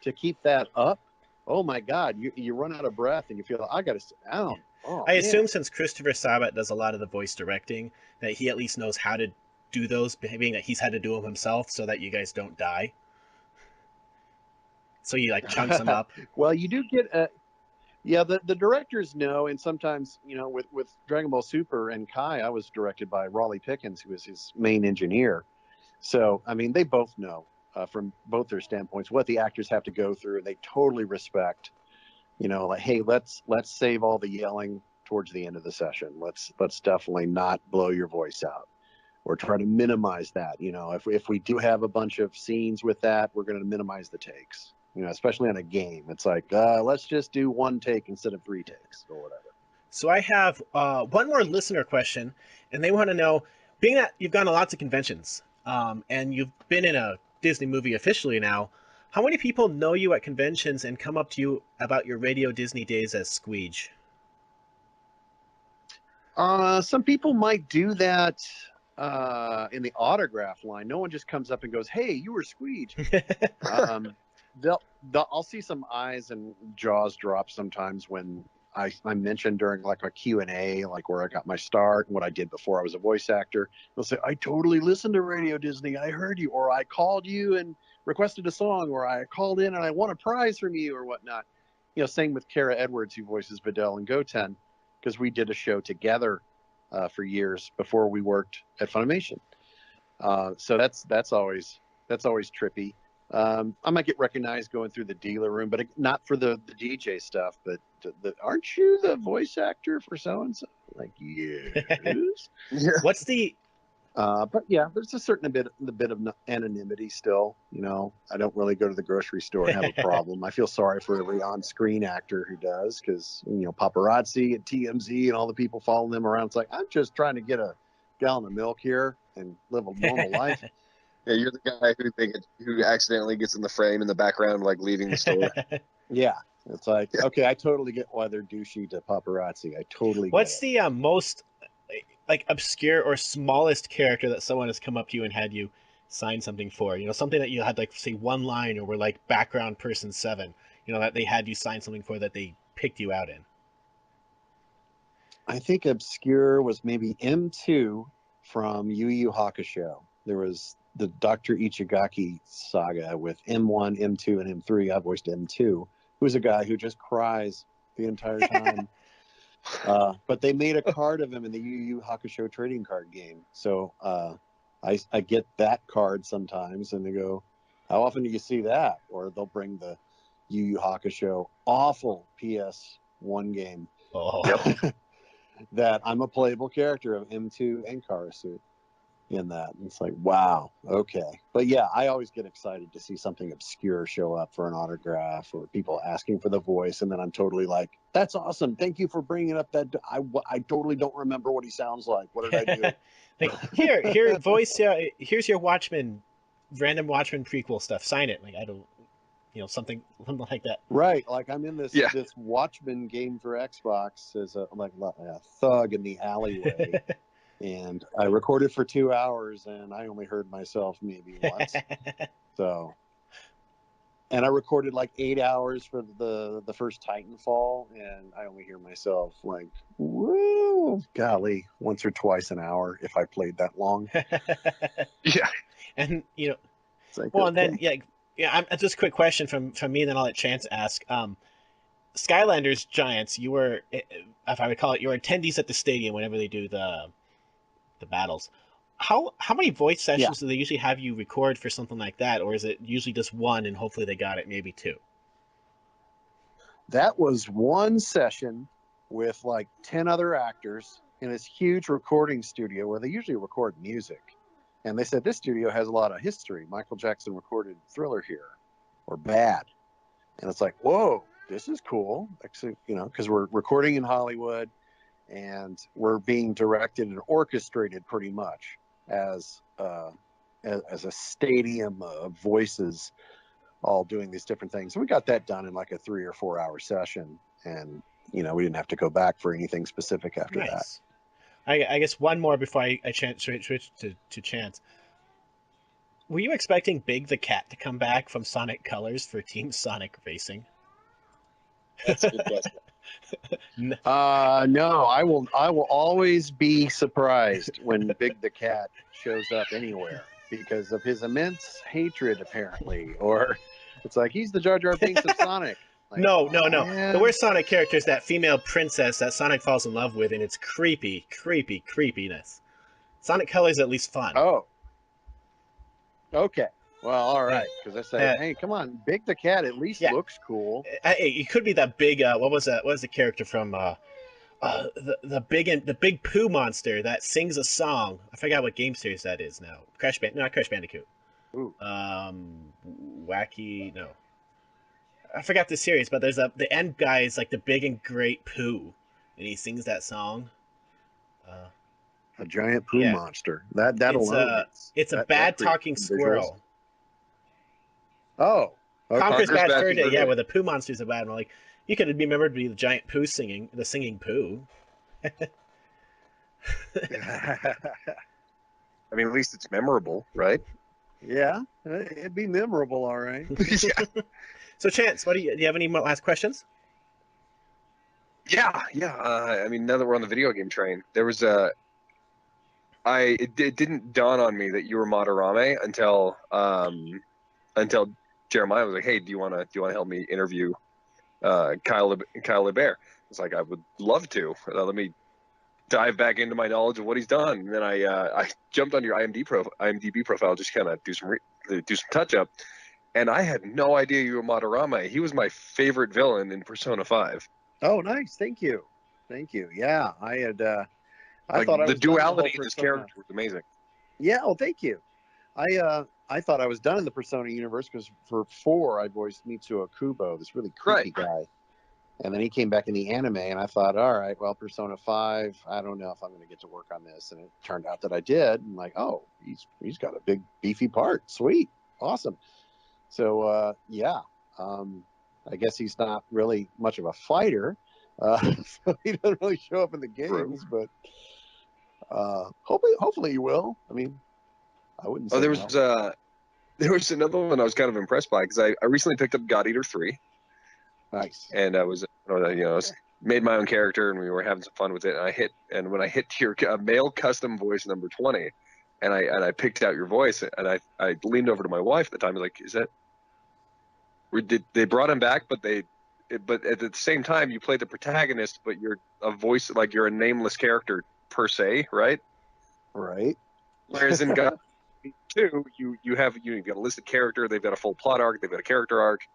to keep that up. Oh my God, you run out of breath and you feel I got to sit down. Oh, I assume since Christopher Sabat does a lot of the voice directing, that he at least knows how to do those, being that he's had to do them himself, so that you guys don't die. So he like chunks them up. Well, you do get yeah, the directors know, and sometimes with Dragon Ball Super and Kai, I was directed by Raleigh Pickens, who was his main engineer. So I mean, they both know from both their standpoints what the actors have to go through, and they totally respect. Like, hey, let's save all the yelling towards the end of the session. Let's definitely not blow your voice out, or try to minimize that. If we do have a bunch of scenes with that, we're going to minimize the takes. Especially on a game, it's like, let's just do one take instead of 3 takes or whatever. So I have one more listener question, and they want to know, being that you've gone to lots of conventions, and you've been in a Disney movie officially now, how many people know you at conventions and come up to you about your Radio Disney days as Squeege? Some people might do that in the autograph line. No one just comes up and goes, "Hey, you were Squeege." I'll see some eyes and jaws drop sometimes when I mentioned during like a Q&A, like where I got my start and what I did before I was a voice actor, they'll say, I totally listened to Radio Disney. I heard you, or I called you and requested a song, or I called in and I won a prize from you or whatnot. You know, same with Kara Edwards, who voices Videl and Goten, because we did a show together for years before we worked at Funimation. So that's always trippy. I might get recognized going through the dealer room, but not for the DJ stuff. But aren't you the voice actor for so and so? Like, yes. Yeah. What's the? But yeah, there's a certain bit of anonymity still. You know, I don't really go to the grocery store and have a problem. I feel sorry for every on-screen actor who does, because you know, paparazzi and TMZ and all the people following them around. It's like, I'm just trying to get a gallon of milk here and live a normal life. Yeah, you're the guy who accidentally gets in the frame in the background, like leaving the store. Yeah, it's like, okay, I totally get why they're douchey to paparazzi. I totally. What's get it. the most like obscure or smallest character that someone has come up to you and had you sign something for? You know, something that you had like say one line or were like background person 7. You know, that they had you sign something for that they picked you out in. I think obscure was maybe M2 from Yu Yu Hakusho. There was the Dr. Ichigaki saga with M1, M2, and M3. I voiced M2, who's a guy who just cries the entire time. But they made a card of him in the Yu Yu Hakusho trading card game. So I get that card sometimes, and they go, how often do you see that? Or they'll bring the Yu Yu Hakusho awful PS1 game. Oh. That I'm a playable character of M2 and Karasu in that. And it's like, wow, okay. But yeah, I always get excited to see something obscure show up for an autograph or people asking for the voice. And then I'm totally like, that's awesome. Thank you for bringing up that. I totally don't remember what he sounds like. What did I do? Like, here, voice. Here's your Watchmen, random Watchmen prequel stuff. Sign it. Like, I don't, you know, something like that. Right, like I'm in this Watchmen game for Xbox as a thug in the alleyway, and I recorded for 2 hours, and I only heard myself maybe once. So, and I recorded like 8 hours for the first Titanfall, and I only hear myself like, woo, golly, once or twice an hour if I played that long. Yeah, and you know, like, well, okay. And then just a quick question from me, and then I'll let Chance ask. Skylanders Giants, you were, if I recall it, you were attendees at the stadium whenever they do the battles. How many voice sessions do they usually have you record for something like that, or is it usually just one and hopefully they got it maybe 2? That was one session with like 10 other actors in this huge recording studio where they usually record music. And they said, this studio has a lot of history. Michael Jackson recorded Thriller here, or Bad. And it's like, whoa, this is cool. Actually, you know, because we're recording in Hollywood and we're being directed and orchestrated pretty much as a stadium of voices all doing these different things. And we got that done in like a 3 or 4 hour session. And, you know, we didn't have to go back for anything specific after that. I guess one more before I switch to Chance. Were you expecting Big the Cat to come back from Sonic Colors for Team Sonic Racing? That's a good question. No, I will always be surprised when Big the Cat shows up anywhere because of his immense hatred, apparently. Or it's like he's the Jar Jar Binks of Sonic. Like, no. Man. The worst Sonic character is that female princess that Sonic falls in love with, and it's creepiness. Sonic Colors is at least fun. Oh. Okay. Well, all right. Because I said, hey, come on, Big the Cat at least looks cool. It could be that big. What was that? What was the character from? The big poo monster that sings a song. I forgot what game series that is now. Not Crash Bandicoot. Ooh. Wacky. No. I forgot the series, but there's the end guy is like the big and great poo, and he sings that song. A giant poo monster. That alone. It's a bad talking squirrel. Oh. Okay. Conker's Bad Fur Day, where the poo monster's a bad one. Like, you could be remembered to be the giant poo singing poo. I mean, at least it's memorable, right? Yeah, it'd be memorable, all right. Yeah. So, Chance, do you have any more last questions? Yeah, yeah. I mean, now that we're on the video game train, there was it didn't dawn on me that you were Madarame until Jeremiah was like, "Hey, do you wanna help me interview Kyle Hebert?" It's like I would love to. Let me dive back into my knowledge of what he's done. And then I jumped on your IMDb profile, just kind of do some touch up, and I had no idea you were Madarame. He was my favorite villain in Persona 5. Oh, nice. Thank you. Thank you. Yeah, I had. I Like thought I the was done in the whole duality in his Persona. character was amazing. Yeah. Oh, thank you. I thought I was done in the Persona universe because for 4 I voiced Mitsuo Kubo, this really creepy guy, and then he came back in the anime, and I thought, all right, well, Persona 5, I don't know if I'm going to get to work on this, and it turned out that I did. And like, oh, he's got a big beefy part, sweet, awesome. So yeah, I guess he's not really much of a fighter, so he doesn't really show up in the games, but hopefully he will. I mean, I wouldn't say Oh, no. there was another one I was kind of impressed by because I recently picked up God Eater 3, Nice. and I was made my own character, and we were having some fun with it. And when I hit your male custom voice number 20, and I picked out your voice, and I leaned over to my wife at the time, I was like, "Is that?" They brought him back, but at the same time you play the protagonist, but you're a voice, like you're a nameless character per se, right? Right. Whereas in God 2, you've got a listed character, they've got a full plot arc, they've got a character arc.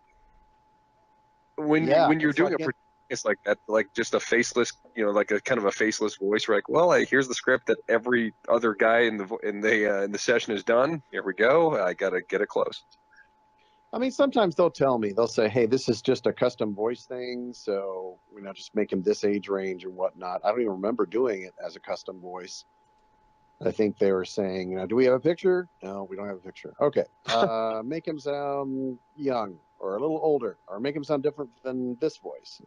When you're doing a protagonist like that, like just a faceless, like a kind of a faceless voice, right? Well, here's the script that every other guy in the session has done. Here we go. I gotta get it close. I mean, sometimes they'll say, hey, this is just a custom voice thing, so just make him this age range and whatnot. I don't even remember doing it as a custom voice. I think they were saying, do we have a picture? No, we don't have a picture. Okay. Make him sound young or a little older, or make him sound different than this voice.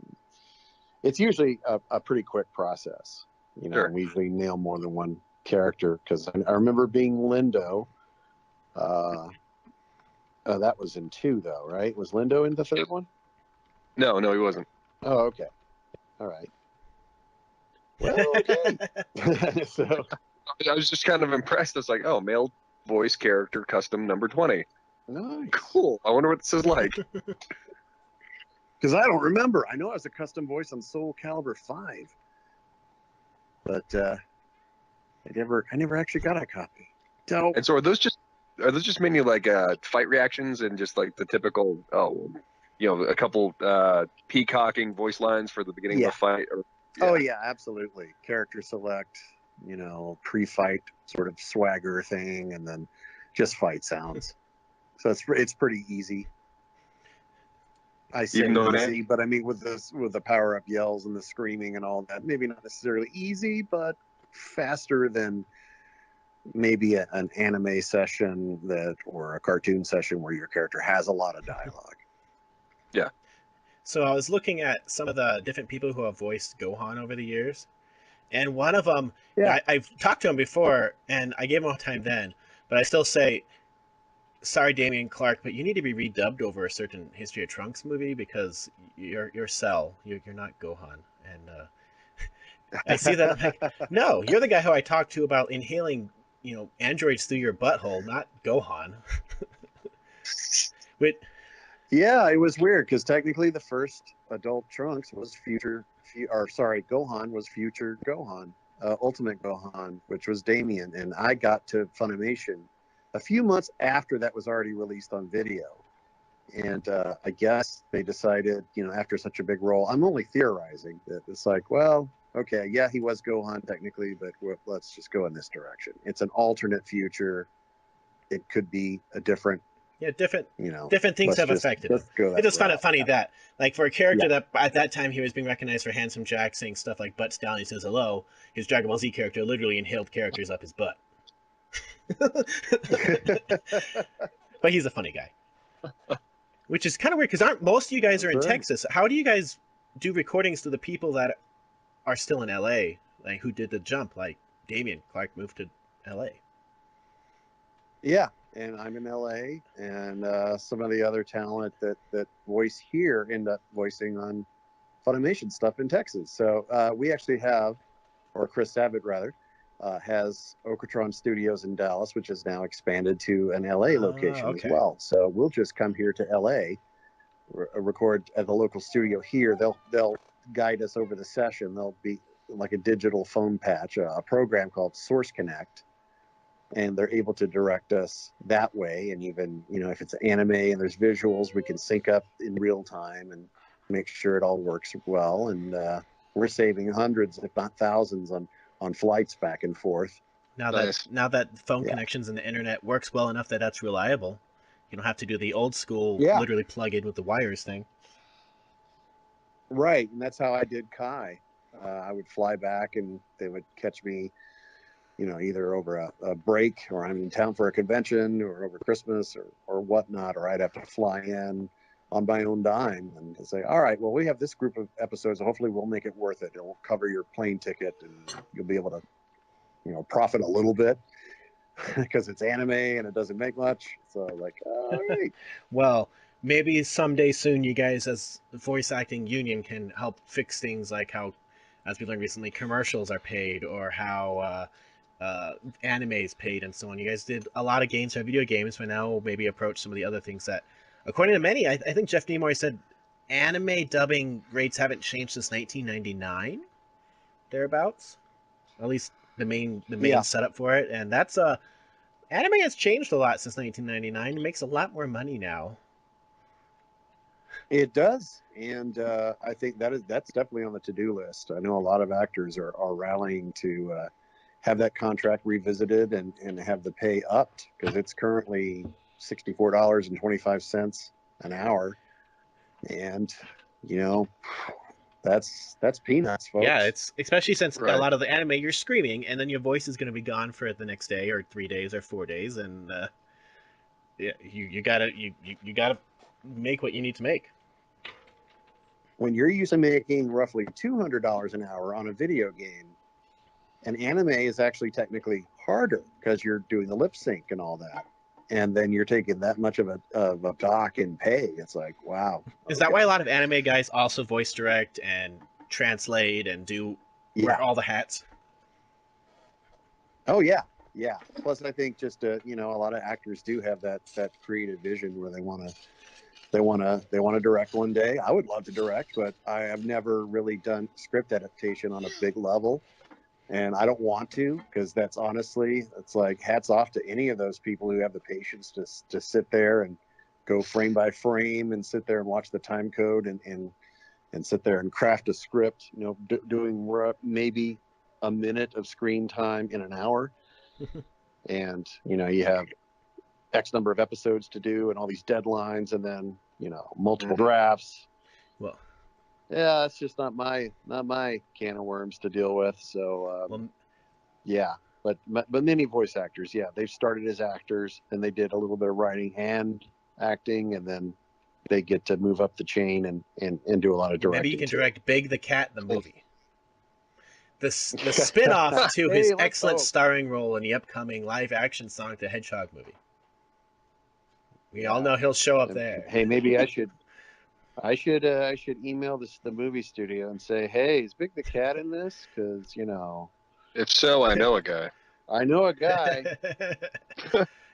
It's usually a pretty quick process. Sure. We usually nail more than one character, because I remember being Lindo. That was in 2, though, right? Was Lindo in the 3rd one? No, he wasn't. Oh, okay. All right. Well, okay. So I was just kind of impressed. It's like, oh, male voice character custom number 20. nice. Cool. I wonder what this is like. Because I don't remember. I know I was a custom voice on Soul Calibur 5, but I never actually got a copy. So, And so are those just mainly like fight reactions and just like the typical a couple peacocking voice lines for the beginning of a fight? Oh yeah, absolutely. Character select, pre-fight sort of swagger thing, and then just fight sounds. So it's pretty easy. I say easy, but I mean with the power up yells and the screaming and all that, maybe not necessarily easy, but faster than maybe an anime session or a cartoon session where your character has a lot of dialogue. Yeah. So I was looking at some of the different people who have voiced Gohan over the years, and one of them, I've talked to him before, and I gave him a time then, but I still say, sorry, Damian Clark, but you need to be redubbed over a certain History of Trunks movie because you're Cell, you're not Gohan, and I see that. I'm like, no, you're the guy who I talked to about inhaling, androids through your butthole, not Gohan. But yeah, it was weird because technically the first adult Trunks was Gohan was future Gohan, Ultimate Gohan, which was Damien, and I got to Funimation a few months after that was already released on video. And I guess they decided, after such a big role, I'm only theorizing, that it's like, well, okay, yeah, he was Gohan technically, but let's just go in this direction. It's an alternate future. It could be a different, different things have affected him. I just found it funny that, like, for a character that at that time he was being recognized for Handsome Jack saying stuff like "Butts down," he says hello. His Dragon Ball Z character literally inhaled characters up his butt. But he's a funny guy, which is kind of weird because aren't most of you guys are in Texas? How do you guys do recordings to the people that are still in LA, like who did the jump? Like Damian Clark moved to LA. Yeah, and I'm in LA, and some of the other talent that voice here end up voicing on Funimation stuff in Texas. So we actually have, or Chris Sabat rather, has Okatron Studios in Dallas, which is now expanded to an LA location as well. So we'll just come here to LA, record at the local studio here. They'll guide us over the session. They'll be like a digital phone patch, a program called Source Connect, and they're able to direct us that way. And even, you know, if it's anime and there's visuals, we can sync up in real time and make sure it all works well. And we're saving hundreds, if not thousands, on flights back and forth. Now that phone connections and the internet works well enough that that's reliable, you don't have to do the old school, literally plug in with the wires thing. Right, and that's how I did Kai. I would fly back, and they would catch me, you know, either over a break, or I'm in town for a convention, or over Christmas, or whatnot, or I'd have to fly in on my own dime and say, all right, well, we have this group of episodes, hopefully we'll make it worth it. It'll cover your plane ticket, and you'll be able to, you know, profit a little bit because it's anime and it doesn't make much. So like, all right. Well, maybe someday soon you guys as the voice acting union can help fix things like how, as we learned recently, commercials are paid, or how anime is paid, and so on. You guys did a lot of games for video games, but now maybe approach some of the other things that, according to many, I think Jeff Nimoy said anime dubbing rates haven't changed since 1999, thereabouts. At least the main setup for it, and that's anime has changed a lot since 1999. It makes a lot more money now. It does, and I think that's definitely on the to-do list. I know a lot of actors are rallying to have that contract revisited and have the pay upped, because it's currently $64.25 an hour, and you know, that's peanuts, folks. Yeah, it's especially since a lot of the anime you're screaming, and then your voice is going to be gone for the next day or 3 days or 4 days, and you gotta make what you need to make. When you're used to making roughly $200 an hour on a video game, an anime is actually technically harder because you're doing the lip sync and all that, and then you're taking that much of a dock in pay. It's like, wow. Is that why a lot of anime guys also voice direct and translate and wear all the hats? Oh yeah. Plus, I think just you know, a lot of actors do have that creative vision where they want to direct one day. I would love to direct, but I have never really done script adaptation on a big level, and I don't want to, because that's honestly, it's like, hats off to any of those people who have the patience to sit there and go frame by frame and sit there and watch the time code and sit there and craft a script, you know, doing maybe a minute of screen time in an hour. And, you know, you have X number of episodes to do and all these deadlines, and then, you know, multiple drafts. Well, yeah, it's just not my can of worms to deal with. So but many voice actors, they've started as actors, and they did a little bit of writing and acting, and then they get to move up the chain and do a lot of directing. Maybe you can direct Big the Cat, the movie. The spin-off to his excellent starring role in the upcoming live-action Sonic the Hedgehog movie. We all know he'll show up there. Hey, maybe I should email the movie studio and say, hey, is Big the Cat in this? Because, you know, if so, I know a guy. I know a guy.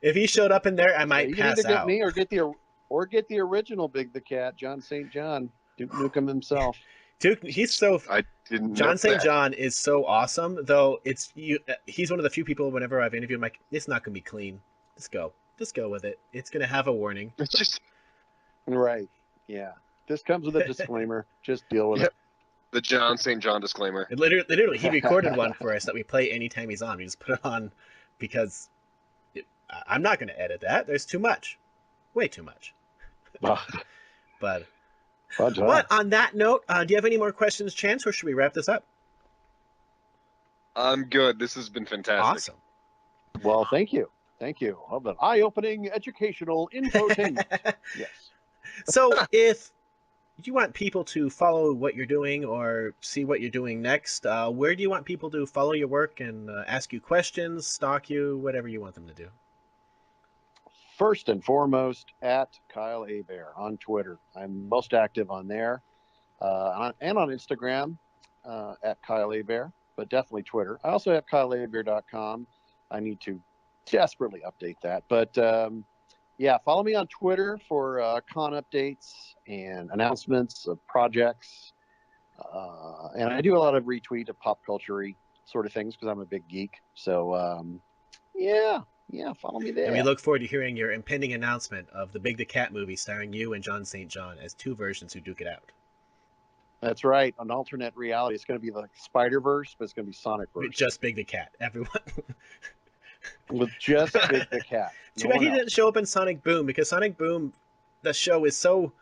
If he showed up in there, I might pass out. Me or get the original Big the Cat, John St. John, Duke Nukem himself. Duke, he's so. I didn't. John St. John is so awesome, though. He's one of the few people. Whenever I've interviewed him, like, it's not gonna be clean. Just go with it. It's gonna have a warning. It's just right. Yeah. This comes with a disclaimer. Just deal with it. The John St. John disclaimer. Literally, he recorded one for us that we play anytime he's on. We just put it on because I'm not gonna edit that. There's too much, way too much. But on that note, do you have any more questions, Chance, or should we wrap this up? I'm good. This has been fantastic. Awesome. Well, thank you. Of an eye-opening educational infotainment. Yes. So if you want people to follow what you're doing or see what you're doing next, where do you want people to follow your work and ask you questions, stalk you, whatever you want them to do? First and foremost, at Kyle Hebert on Twitter. I'm most active on there. and on Instagram at Kyle Hebert, but definitely Twitter. I also have KyleHebert.com. I need to desperately update that. But yeah, follow me on Twitter for con updates and announcements of projects. And I do a lot of retweet of pop culture sort of things because I'm a big geek. So yeah, follow me there. And we look forward to hearing your impending announcement of the Big the Cat movie starring you and John St. John as two versions who duke it out. That's right. An alternate reality. It's going to be like Spider-Verse, but it's going to be Sonic-verse. Just Big the Cat, everyone. With just Big the Cat. Too bad he didn't show up in Sonic Boom, because Sonic Boom, that show is so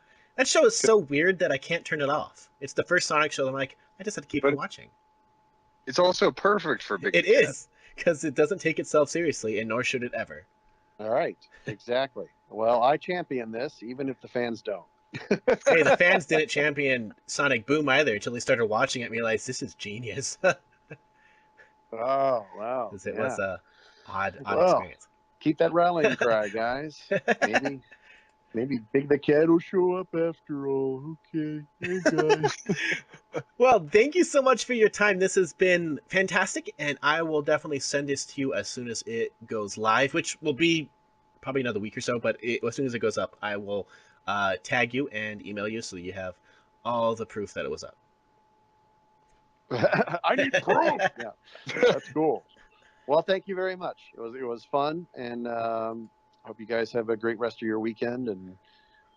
weird that I can't turn it off. It's the first Sonic show that I'm like, I just have to keep on watching. It's also perfect for Big the Cat. It is, because it doesn't take itself seriously, and nor should it ever. All right, exactly. Well, I champion this, even if the fans don't. Hey, the fans didn't champion Sonic Boom either until they started watching it and realized this is genius. Oh, wow. Because it was a odd experience. Keep that rallying cry, guys. Maybe Big the Cat will show up after all. Okay. Hey, guys. Well, thank you so much for your time. This has been fantastic, and I will definitely send this to you as soon as it goes live, which will be probably another week or so, but as soon as it goes up, I will tag you and email you so you have all the proof that it was up. I need proof. Yeah, that's cool. Well, thank you very much. It was fun, and hope you guys have a great rest of your weekend and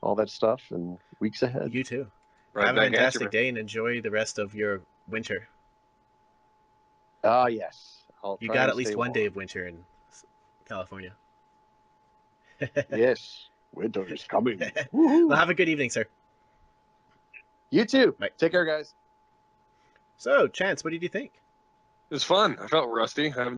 all that stuff and weeks ahead. You too. Right, have a fantastic day and enjoy the rest of your winter. Yes. You got at least one day of winter in California. Yes. Winter is coming. Well, have a good evening, sir. You too. Bye. Take care, guys. So, Chance, what did you think? It was fun. I felt rusty. I haven't